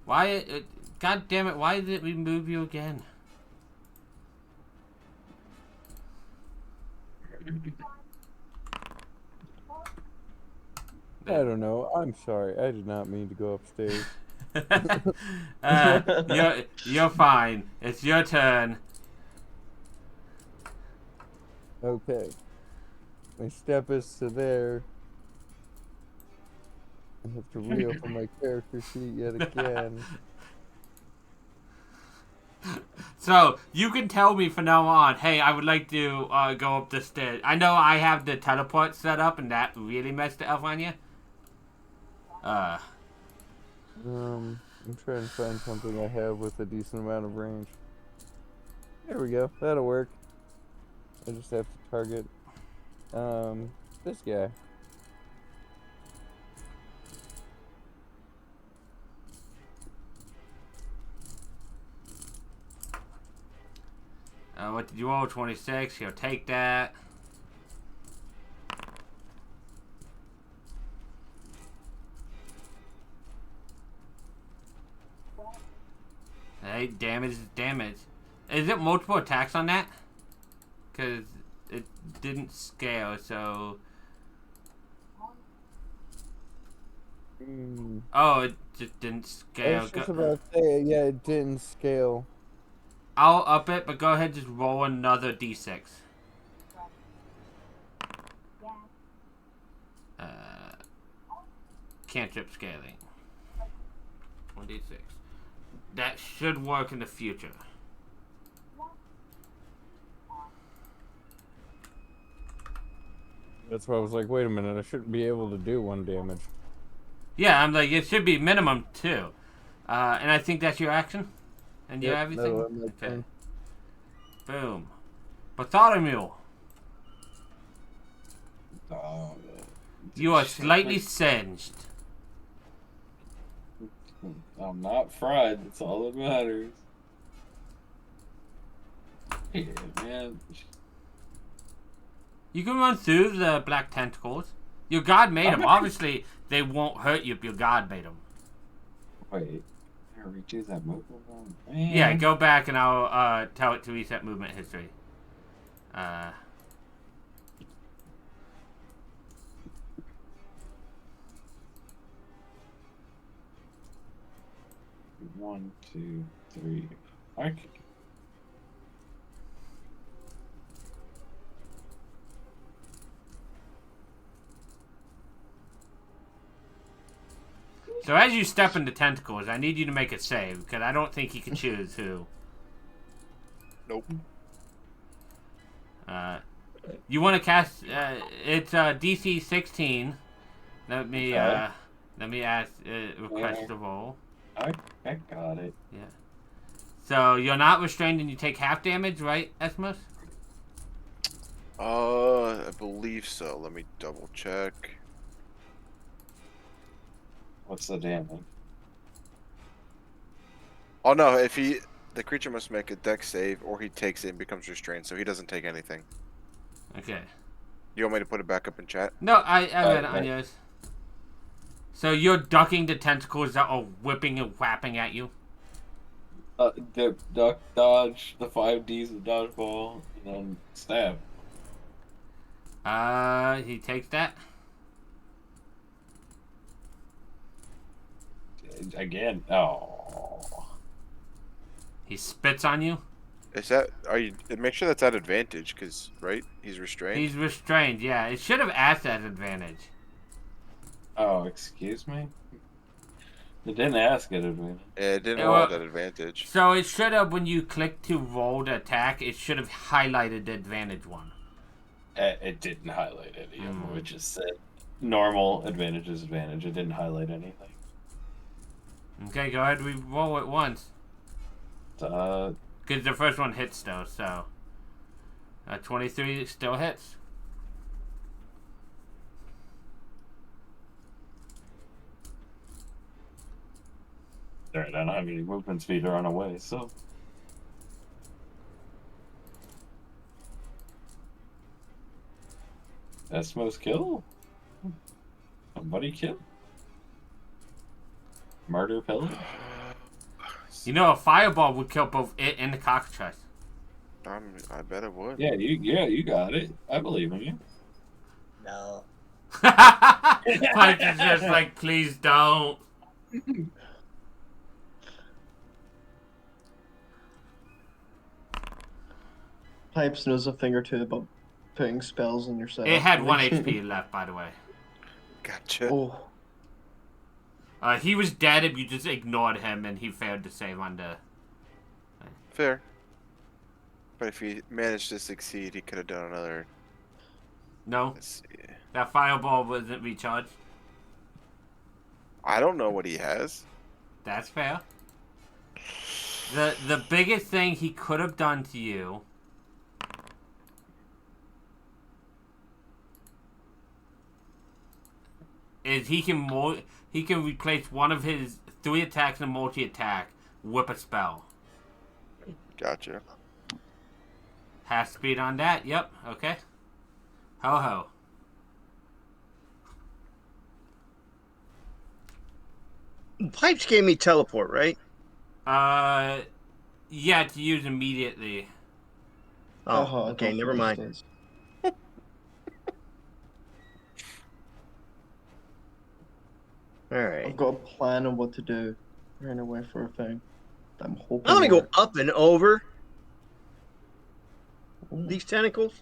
Why? God damn it! Why did it remove you again? I don't know. I'm sorry. I did not mean to go upstairs. You're fine. It's your turn. Okay. My step is to there. I have to reopen my character sheet yet again. So you can tell me from now on, hey, I would like to go up the stairs. I know I have the teleport set up, and that really messed it up on you. I'm trying to find something I have with a decent amount of range. There we go. That'll work. I just have to target this guy. What did you roll? 26. He'll take that. Hey, damage is damage. Is it multiple attacks on that? Because it didn't scale, so... Oh, it just didn't I scale. was just about to say, yeah, it didn't scale. I'll up it, but go ahead and just roll another d6. Cantrip scaling. 1d6. That should work in the future. That's why I was like, wait a minute, I shouldn't be able to do 1 damage. Yeah, I'm like, it should be minimum 2. And I think that's your action? And you have everything? that'll end my Okay. turn. Boom. Bartholomew, Oh, you are slightly singed. I'm not fried. That's all that matters. Yeah, man. You can run through the black tentacles. Your god made them. Obviously, they won't hurt you if your god made them. Wait. I redo that move. Man. Yeah, go back and I'll tell it to reset movement history. 1, 2, 3. I c- So as you step into tentacles, I need you to make a save, because I don't think you can choose who. Nope. You want to cast, it's DC 16. Let me ask, request the roll. I got it. Yeah. So you're not restrained and you take half damage, right, Esmus? I believe so. Let me double check. What's the damage? Oh no, the creature must make a dex save or he takes it and becomes restrained, so he doesn't take anything. Okay. You want me to put it back up in chat? No, I read it on right. yours. So you're ducking the tentacles that are whipping and whapping at you? Dip, duck, dodge, the 5Ds of dodgeball, and then stab. He takes that. Again. Oh. He spits on you. Make sure that's at advantage, because, right? He's restrained? He's restrained, yeah. It should have asked at advantage. Oh, excuse me? It didn't ask it of me. Yeah, it didn't It roll wa- at advantage. So it should have, when you click to roll the attack, it should have highlighted the advantage one. It didn't highlight any of them. It just said normal, advantage, disadvantage. It didn't highlight anything. Okay, go ahead, we roll it once. Uh, Because the first one hits though, so 23 still hits. Alright, I don't have any movement speed to run away, so. That's most kill? Somebody kill? Murder pillage? You know, a fireball would kill both it and the cockatrice. I bet it would. Yeah, you got it. I believe in you. No. Punch is just like, please don't. Pipes knows a thing or two about putting spells in your set. It had 1 HP left, by the way. Gotcha. Oh, He was dead if you just ignored him and he failed to save on the... Fair. But if he managed to succeed, he could have done another. No, Let's see. that fireball wasn't recharged. I don't know what he has. That's fair. The biggest thing he could have done to you is he can replace one of his 3 attacks and multi-attack with a spell. Gotcha. Half speed on that. Yep. Okay. Ho ho. Pipes gave me teleport, right? Yeah, to use immediately. Oh, uh-huh, I okay, don't never think mind. it does. All I've right. got a plan on what to do. Ran away for a thing. I'm hoping. I'm gonna go works. up and over Ooh. these tentacles.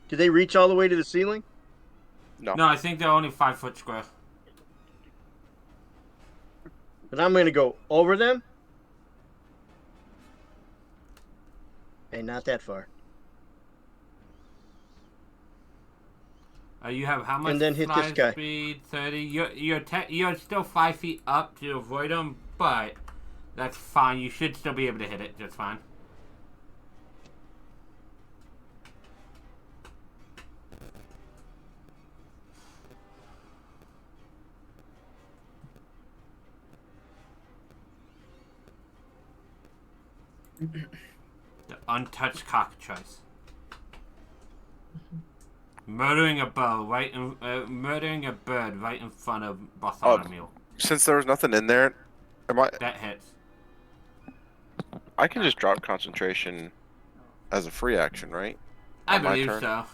Do they reach all the way to the ceiling? No. No, I think they're only 5 foot square. But I'm gonna go over them. Hey, not that far. You have how much And then hit fly this guy. speed? 30. You're still 5 feet up to avoid him, but that's fine. You should still be able to hit it just fine. The untouched cockatrice. Murdering a murdering a bird right in front of Bartholomew. Since there was nothing in there, That hits. I can just drop concentration as a free action, right? I On my believe turn? so.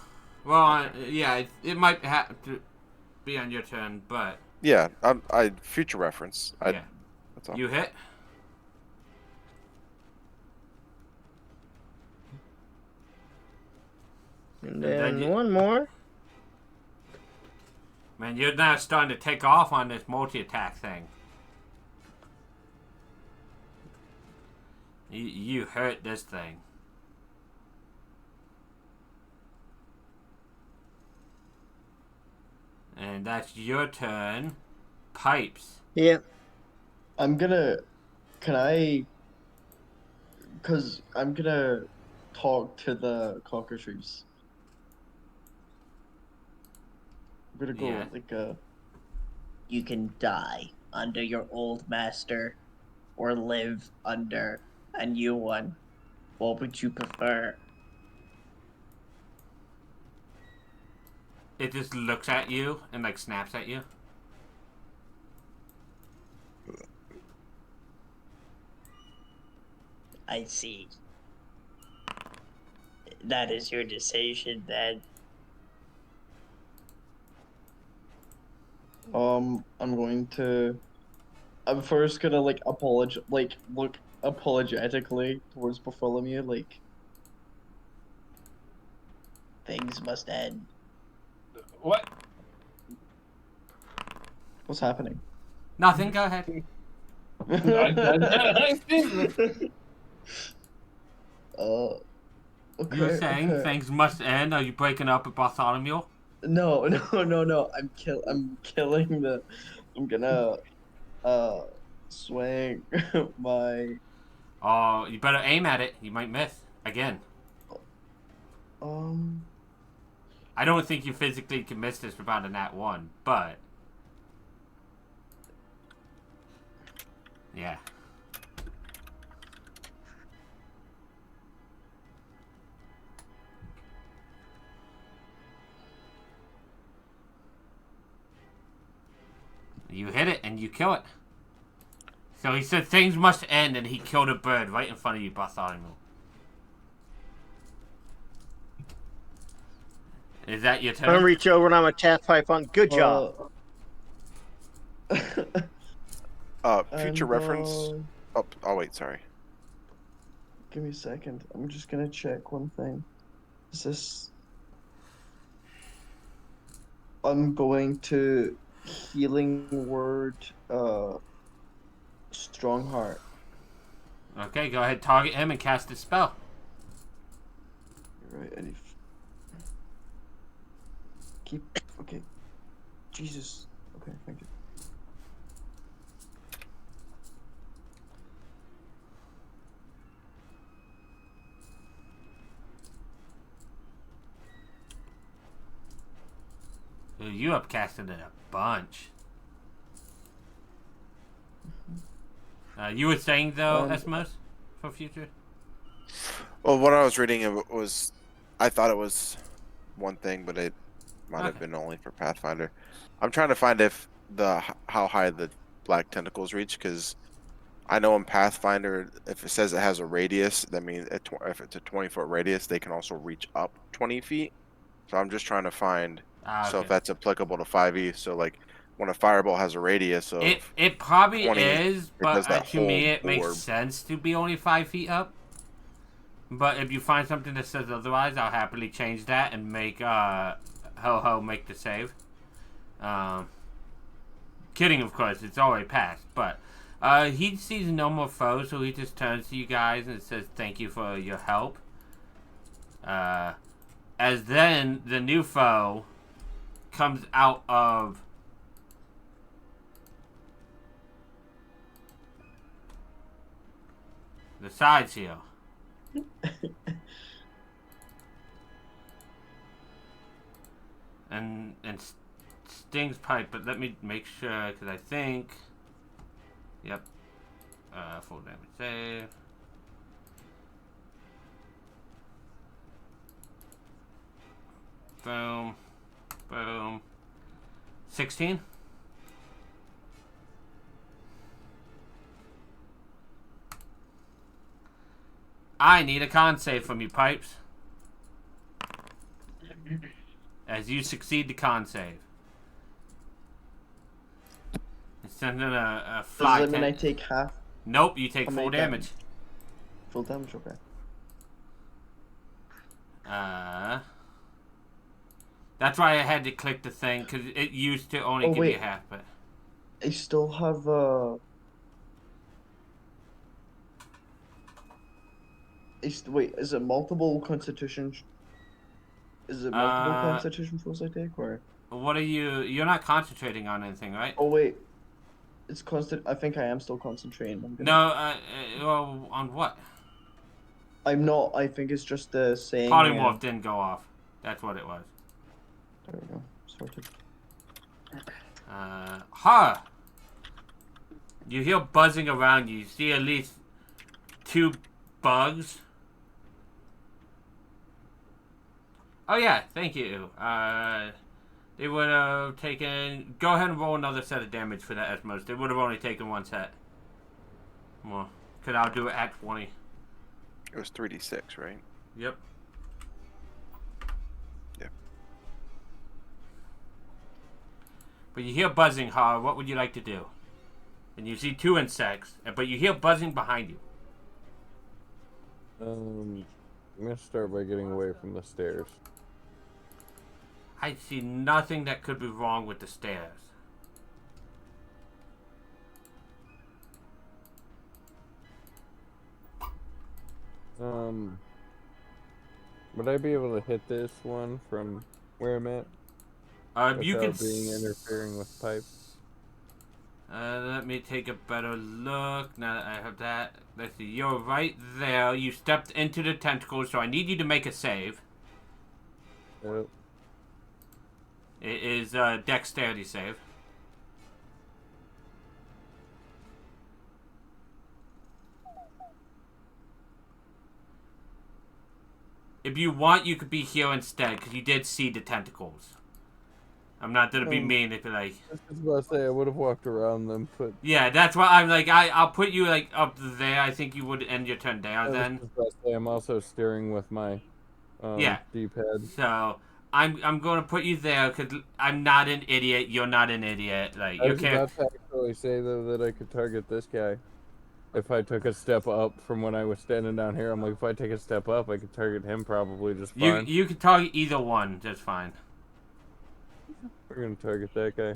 Well, yeah, it might have to be on your turn, but Yeah, I future reference. yeah, That's all. you hit. And then then you- one more. Man, you're now starting to take off on this multi-attack thing. You hurt this thing. And that's your turn. Pipes. Yeah. I'm gonna. Can I? Because I'm gonna talk to the cockatrice. I'm gonna go Yeah. like a. You can die under your old master or live under a new one. What would you prefer? It just looks at you and like snaps at you. I see. That is your decision then. I'm going to. I'm first gonna like look apologetically towards Bartholomew, like Things must end. What? what's happening. Nothing. Go ahead. Okay. You're saying okay. things must end. Are you breaking up with Bartholomew? No, no. I'm killing the. I'm gonna swing my Oh, you better aim at it. You might miss again. um. I don't think you physically can miss this without a nat 1, but yeah. You hit it and you kill it. So he said things must end and he killed a bird right in front of you, Bartholomew. Is that your I'm gonna turn? reach over and I'm gonna tap pipe on. Good job. Future And, reference. Oh wait, sorry. Give me a second. I'm just gonna check one thing. Is this? I'm going to healing word. Strong heart. Okay, go ahead, target him and cast a spell. You're right. I need. Keep. Okay. Jesus. Okay. Thank you. Ooh, you upcasted it a bunch. You were saying though, Esmos, for future? Well, what I was reading it was, I thought it was one thing, but it might have Okay. been only for Pathfinder. I'm trying to find if how high the black tentacles reach, because I know in Pathfinder, if it says it has a radius, that means if it's a 20-foot radius, they can also reach up 20 feet. So I'm just trying to find so if Okay. that's applicable to 5e. So like when a fireball has a radius of It probably 20, is, it but does that to me whole it makes orb. sense to be only 5 feet up. But if you find something that says otherwise, I'll happily change that and make Ho-Ho make the save. Kidding, of course, it's already passed. But he sees no more foes, so he just turns to you guys and says thank you for your help. As then the new foe comes out of the sides here. and stings pipe, but let me make sure, because I think, yep, full damage save. Boom, boom. 16. I need a con save from you, Pipes. As you succeed the con save. Send in a fly. Does that mean I take half? Nope, you take How full many damage. Full damage, okay. That's why I had to click the thing, because it used to only give you wait. half, but... I still have wait, is it multiple constitution? Is it multiple constitution rolls I take, or? What are you... You're not concentrating on anything, right? Oh wait, it's constant. I think I am still concentrating. No, well, on what? I'm not. I think it's just the saying. Polymorph didn't go off. That's what it was. There we go. Sorted. You hear buzzing around you. You see at least 2 bugs. Oh yeah, thank you. They would have taken... Go ahead and roll another set of damage for that Esmos. They would have only taken 1 set. More. Because I'll do it at 20. It was 3d6, right? Yep. Yep. But you hear buzzing, what would you like to do? And you see 2 insects, but you hear buzzing behind you. I'm gonna start by getting away from the stairs. I see nothing that could be wrong with the stairs. Would I be able to hit this one from where I'm at? You can without being interfering with pipes? Let me take a better look. Now that I have that, let's see. You're right there. You stepped into the tentacles, so I need you to make a save. Yep. It is a dexterity save. If you want, you could be here instead, because you did see the tentacles. I'm not gonna be mean if like. I was about to say I would have walked around them, but yeah, that's why I'm like I'll put you like up there. I think you would end your turn there then. I was about to say I'm also steering with my D-pad. So I'm going to put you there because I'm not an idiot. You're not an idiot. Like I you was can't. about to actually say though that I could target this guy. If I took a step up from when I was standing down here, I'm like, if I take a step up, I could target him probably just fine. You could target either one just fine. We're gonna target that guy.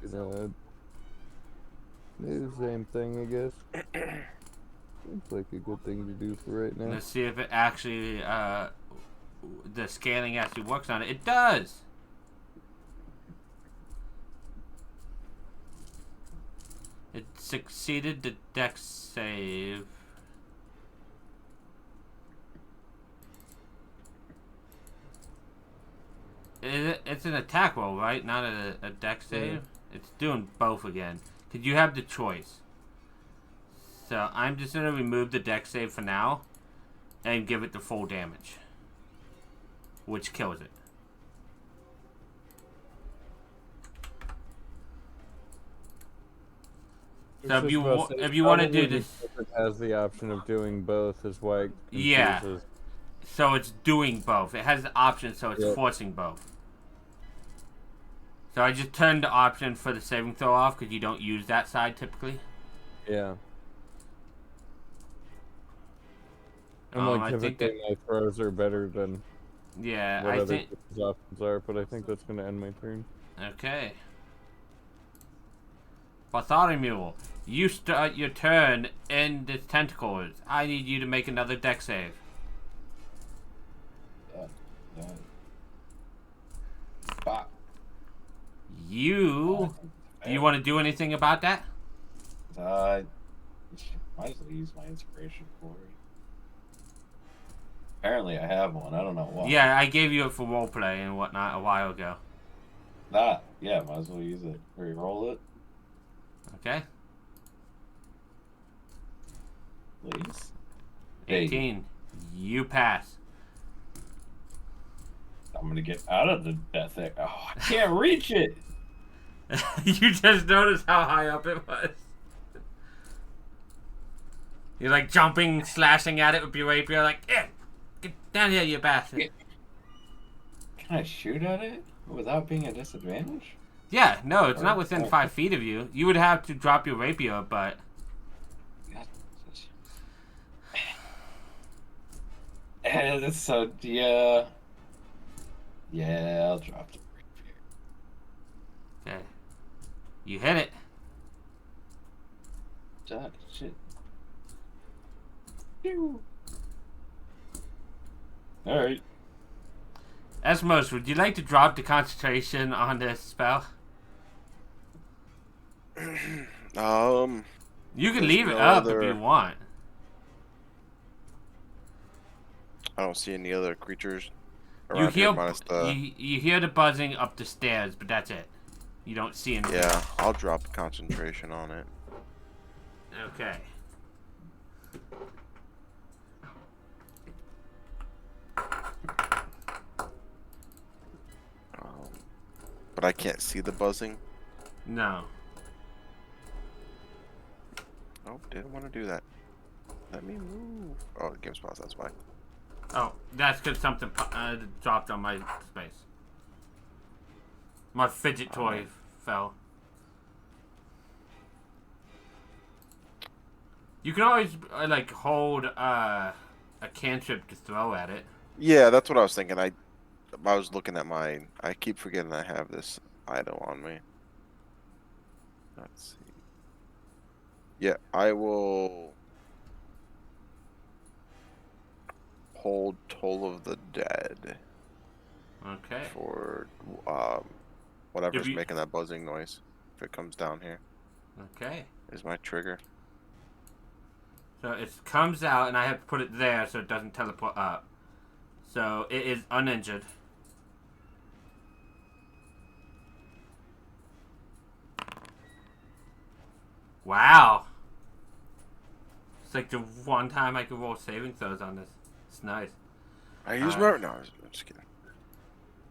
Do the same thing, I guess. Seems like a good thing to do for right now. Let's see if it actually the scaling actually works on it. It does. It succeeded the dex save. It's an attack roll, right? Not a dex save? It's doing both again. Because you have the choice. So I'm just going to remove the dex save for now. And give it the full damage. Which kills it. So if you want to do this... It has the option of doing both is why it confuses. Yeah. So it's doing both. It has the option, so it's forcing both. So I just turned the option for the saving throw off because you don't use that side typically. Yeah. I'm like, typically my throws are better than what other people's options are, but I think that's going to end my turn. Okay. Bartholomew, You start your turn in the tentacles. I need you to make another deck save. Bah. Do you want to do anything about that? Might as well use my inspiration for it. Apparently, I have one. I don't know why. Yeah, I gave you it for roleplay and whatnot a while ago. Yeah, might as well use it. Reroll it, Okay. please. 18. You pass. I'm gonna get out of that thing. Oh, I can't reach it. You just noticed how high up it was. You're like jumping, slashing at it with your rapier, like, eh, get down here, you bastard. Can I shoot at it without being a disadvantage? Yeah, no, it's not within 5 feet of you. You would have to drop your rapier, but... So, yeah. Yeah, I'll drop the rapier. Okay. You hit it. Shit. Alright. Esmos, would you like to drop the concentration on this spell? You can leave it no up other- if you want. I don't see any other creatures You around here hear minus the. you hear the buzzing up the stairs, but that's it. You don't see anything. Yeah, I'll drop concentration on it. Okay. But I can't see the buzzing. No. Oh, didn't want to do that. Let me move. Oh, the game's paused, that's why. Oh, that's because something dropped on my space. My fidget toy fell. You can always like hold a cantrip to throw at it. Yeah, that's what I was thinking. I was looking at mine. I keep forgetting I have this item on me. Let's see. Yeah, I will hold Toll of the Dead Okay. for whatever's If you- making that buzzing noise. If it comes down here, Okay. is my trigger. So it comes out, and I have to put it there so it doesn't teleport up. So it is uninjured. Wow. It's like the one time I can roll saving throws on this. It's nice. I use my no. I'm just kidding.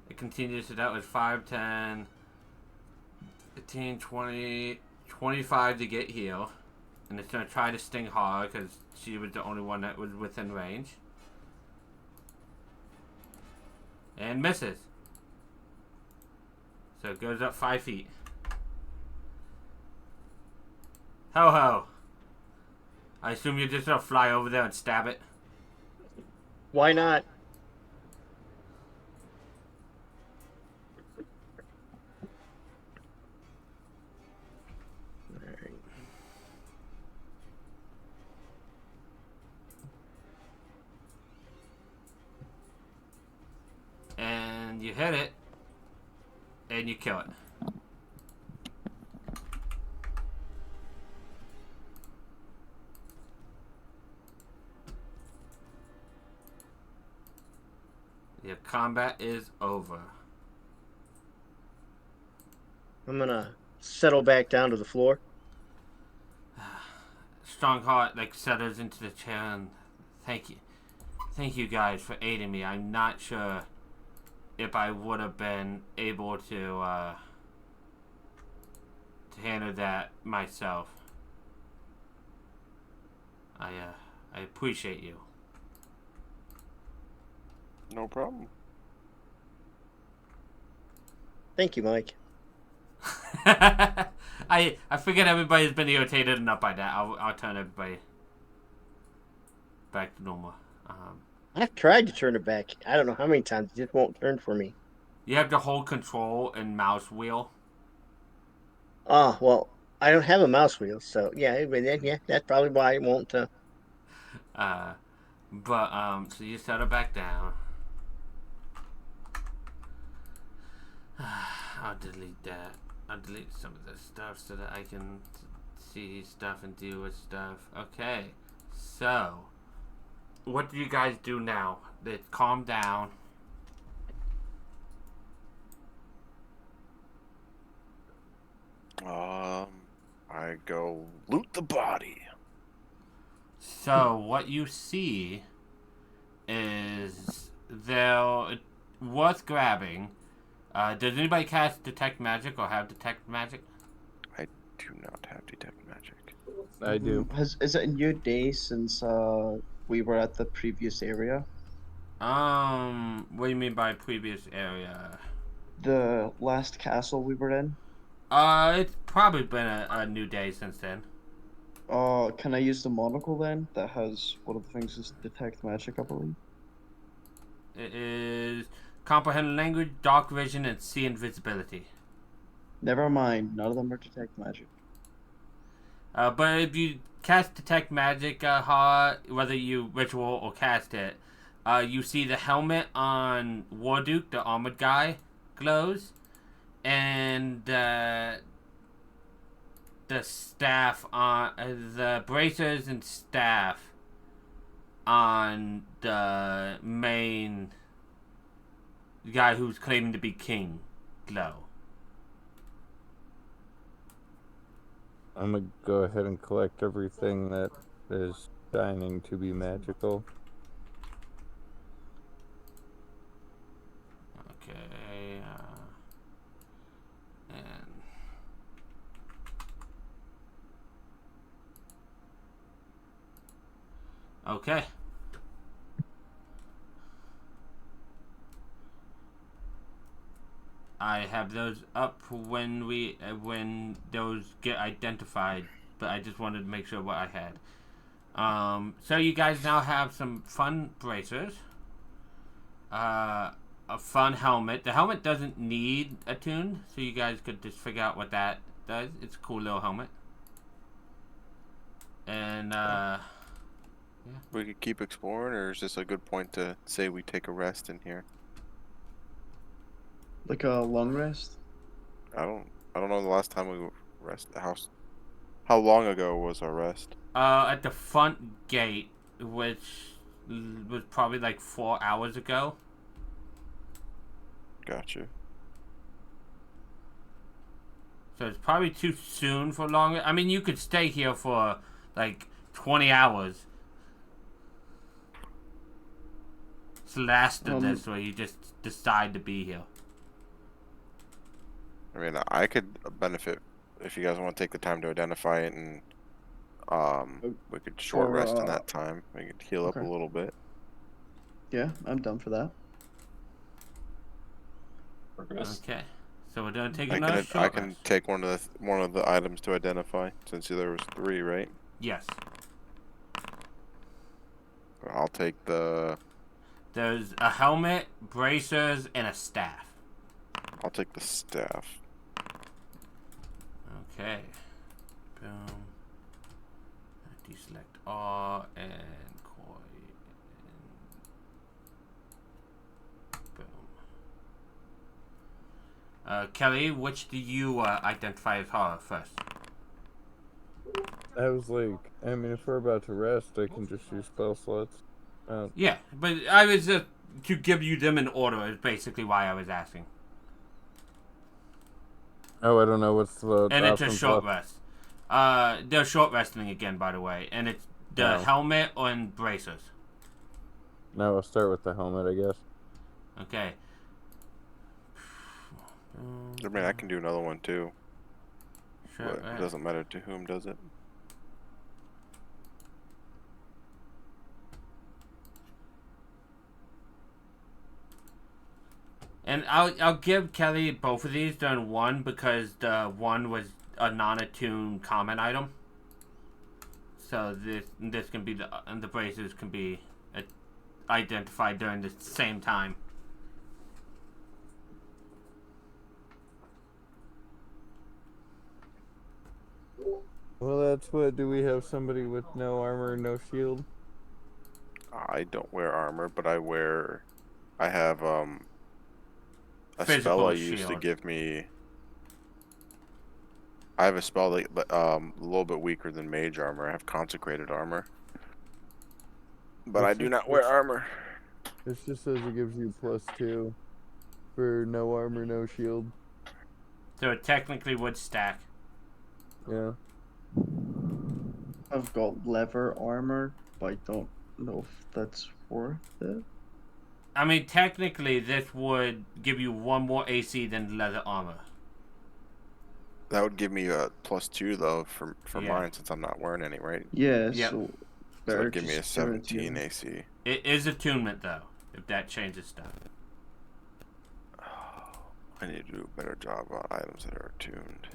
It continues to that with 5, 10, 15, 20, 25 to get heal. And it's going to try to sting hard because she was the only one that was within range. And misses. So it goes up 5 feet. Ho ho. I assume you're just going to fly over there and stab it. Why not? And you hit it. And you kill it. Your combat is over. I'm gonna settle back down to the floor. Strongheart like settles into the chair and thank you guys for aiding me. I'm not sure if I would have been able to handle that myself. I appreciate you. No problem. Thank you, Mike. I figured everybody's been irritated enough by that. I'll turn everybody back to normal. I've tried to turn it back. I don't know how many times. It just won't turn for me. You have to hold control and mouse wheel. Well, I don't have a mouse wheel, so yeah, that's probably why it won't. So you settle back down. I'll delete that. I'll delete some of the stuff so that I can see stuff and deal with stuff. Okay, so what do you guys do now? Let's calm down. I go loot the body. So what you see is there worth grabbing. Does anybody cast Detect Magic or have Detect Magic? I do not have detect magic. I do. Is it a new day since we were at the previous area? What do you mean by previous area? The last castle we were in? It's probably been a new day since then. Can I use the monocle then? That has one of the things is detect magic, I believe. It is comprehend language, dark vision, and see invisibility. Never mind, none of them are detect magic. But if you cast detect magic, whether you ritual or cast it, you see the helmet on Warduke, the armored guy, glows, and the staff on the bracers and staff on the main guy who's claiming to be king glow. I'm gonna go ahead and collect everything that is shining to be magical. Okay, and okay. I have those up when those get identified, but I just wanted to make sure what I had. So you guys now have some fun bracers, a fun helmet. The helmet doesn't need attuned, so you guys could just figure out what that does. It's a cool little helmet. And We could keep exploring, or is this a good point to say we take a rest in here? Like a long rest? I don't know the last time we rested. How long ago was our rest? at the front gate, which was probably like 4 hours ago. Gotcha. So it's probably too soon for longer. I mean, you could stay here for like 20 hours. It's less than this, where you just decide to be here. I mean, I could benefit if you guys want to take the time to identify it, and we could short rest in that time. We could heal up a okay. little bit. Yeah, I'm done for that. Okay, so we're gonna take I another can short rest. take one of the items to identify, since there was 3, right? Yes. I'll take the. There's a helmet, bracers, and a staff. I'll take the staff. Okay. Boom. Deselect all and koi. And boom. Kelly, which do you identify as horror first? I was like, I mean, if we're about to rest, I can just use spell slots. Yeah, but I was to give you them in order is basically why I was asking. Oh, I don't know what's the And it's a options short left. rest. They're short resting again, by the way, and it's the helmet and bracers. No, I'll start with the helmet, I guess. Okay. I mean, I can do another one too. Sure, But it doesn't matter to whom does it. And I'll give Kelly both of these during one, because the one was a non-attuned common item. So this can be the bracers can be identified during the same time. Well, that's what. Do we have somebody with no armor, no shield? I don't wear armor, but I have a Physical spell I use to shield. give me. I have a spell that a little bit weaker than mage armor. I have consecrated armor, but I do not wear armor. It just says it gives you +2 for no armor, no shield. So it technically would stack. Yeah. I've got leather armor, but I don't know if that's worth it. I mean, technically, this would give you 1 more AC than leather armor. That would give me a +2 though for Yeah. mine since I'm not wearing any, right? Yeah, Yep. so So better that'd give me a just give it to 17 me. AC. It is attunement, though, if that changes stuff. I need to do a better job on items that are attuned.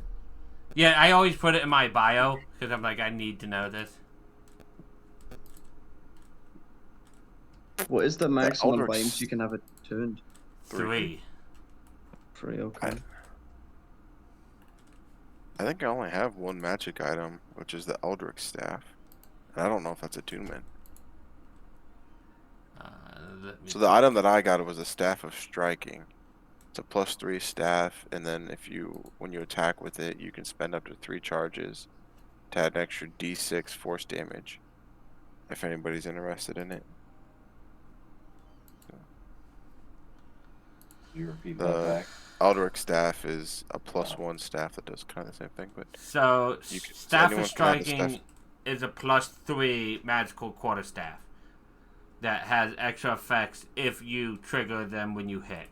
Yeah, I always put it in my bio, because I'm like, I need to know this. What is the maximum Eldritch- times you can have it tuned? 3. 3, okay. I think I only have one magic item, which is the Eldritch Staff. And I don't know if that's attunement. So the item that I got was a Staff of Striking. It's a +3 staff, and then when you attack with it, you can spend up to 3 charges to add an extra D6 force damage. If anybody's interested in it. You repeat The- that back. Eldritch Staff is a +1 staff that does kind of the same thing, but So, You can- so Staff anyone of can have the Striking staff. is a +3 magical quarterstaff that has extra effects if you trigger them when you hit.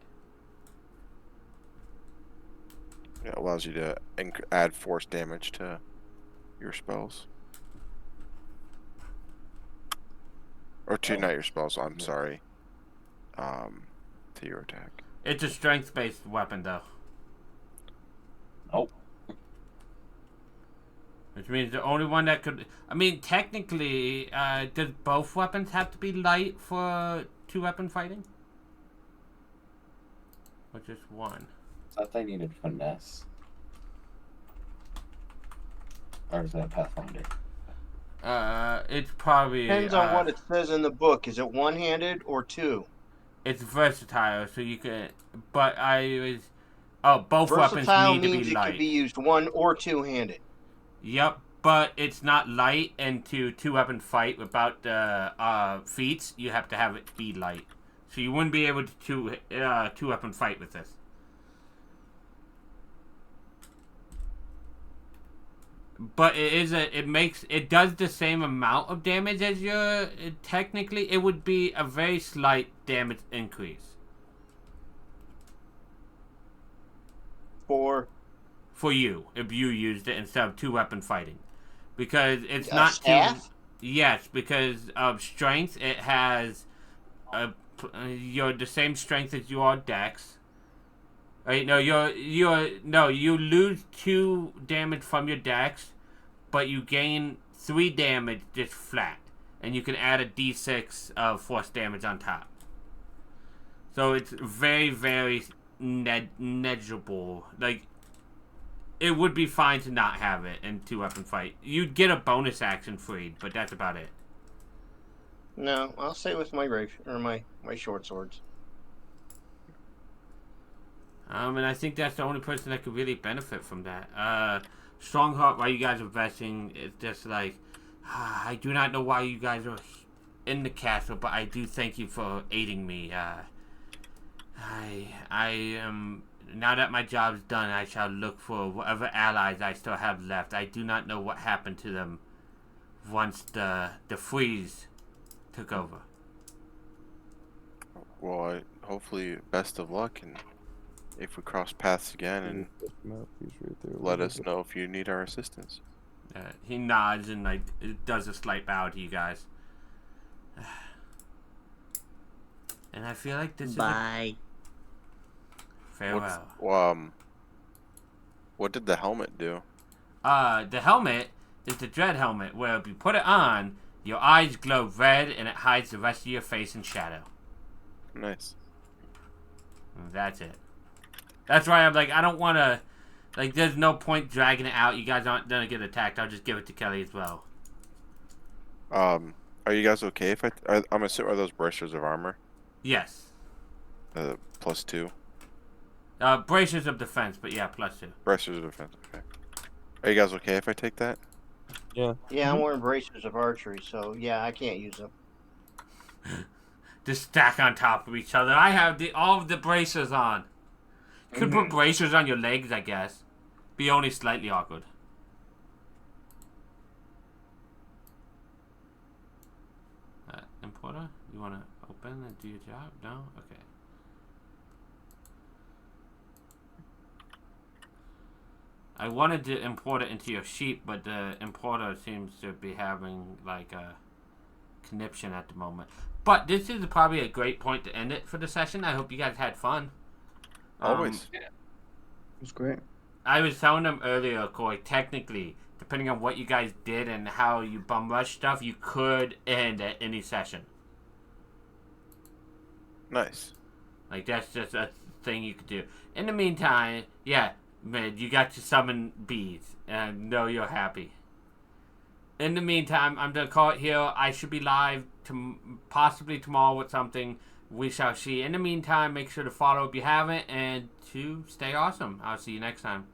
it allows you to add force damage to your spells. Or to not your spells, I'm sorry. To your attack. It's a strength-based weapon, though. Oh, Which means the only one that could... I mean, technically, does both weapons have to be light for 2-weapon fighting? Or just one? I thought they needed finesse. Or is that Pathfinder? It's probably... Depends on what it says in the book. Is it one-handed or two? It's versatile, so you can... But I was... Oh, both weapons Versatile need to means be it light. can be used one or two-handed. Yep, but it's not light, and to 2-weapon fight without the feats, you have to have it be light. So you wouldn't be able to 2-weapon fight with this. But it does the same amount of damage as your, technically it would be a very slight damage increase. For you, if you used it instead of 2-weapon fighting. Because it's not staff? Yes, because of strength, it has the same strength as your dex. Right? No, you lose 2 damage from your dex, but you gain 3 damage just flat, and you can add a d6 of force damage on top. So it's very, very negligible. Like, it would be fine to not have it in 2-weapon fight. You'd get a bonus action freed, but that's about it. No, I'll stay with my my short swords. And I think that's the only person that could really benefit from that. Strongheart, while you guys are vesting, it's just like, I do not know why you guys are in the castle, but I do thank you for aiding me. I am, now that my job's done, I shall look for whatever allies I still have left. I do not know what happened to them once the freeze took over. Well, hopefully, best of luck, and if we cross paths again, and He's right there. let us know if you need our assistance. He nods and like does a slight bow to you guys. And I feel like this Bye. is farewell. What did the helmet do? The helmet is the dread helmet, where if you put it on, your eyes glow red and it hides the rest of your face in shadow. Nice. And that's it. That's why I'm like, I don't want to Like, there's no point dragging it out. You guys aren't gonna get attacked. I'll just give it to Kelly as well. Are you guys okay if I'm assuming, are those bracers of armor? Yes. +2? Bracers of defense, but yeah, +2. Bracers of defense, okay. Are you guys okay if I take that? Yeah. Yeah, I'm wearing bracers of archery, so yeah, I can't use them. Just stack on top of each other. I have all of the bracers on. You could put bracers on your legs, I guess. Be only slightly awkward. Importer, you want to open and do your job? No? Okay. I wanted to import it into your sheet, but the importer seems to be having like a conniption at the moment. But this is probably a great point to end it for the session. I hope you guys had fun. Always. It was great. I was telling them earlier, Corey, technically, depending on what you guys did and how you bum rush stuff, you could end at any session. Nice. Like, that's just a thing you could do. In the meantime, yeah, man, you got to summon bees, and I know you're happy. In the meantime, I'm going to call it here. I should be live possibly tomorrow with something. We shall see. In the meantime, make sure to follow if you haven't, and to stay awesome. I'll see you next time.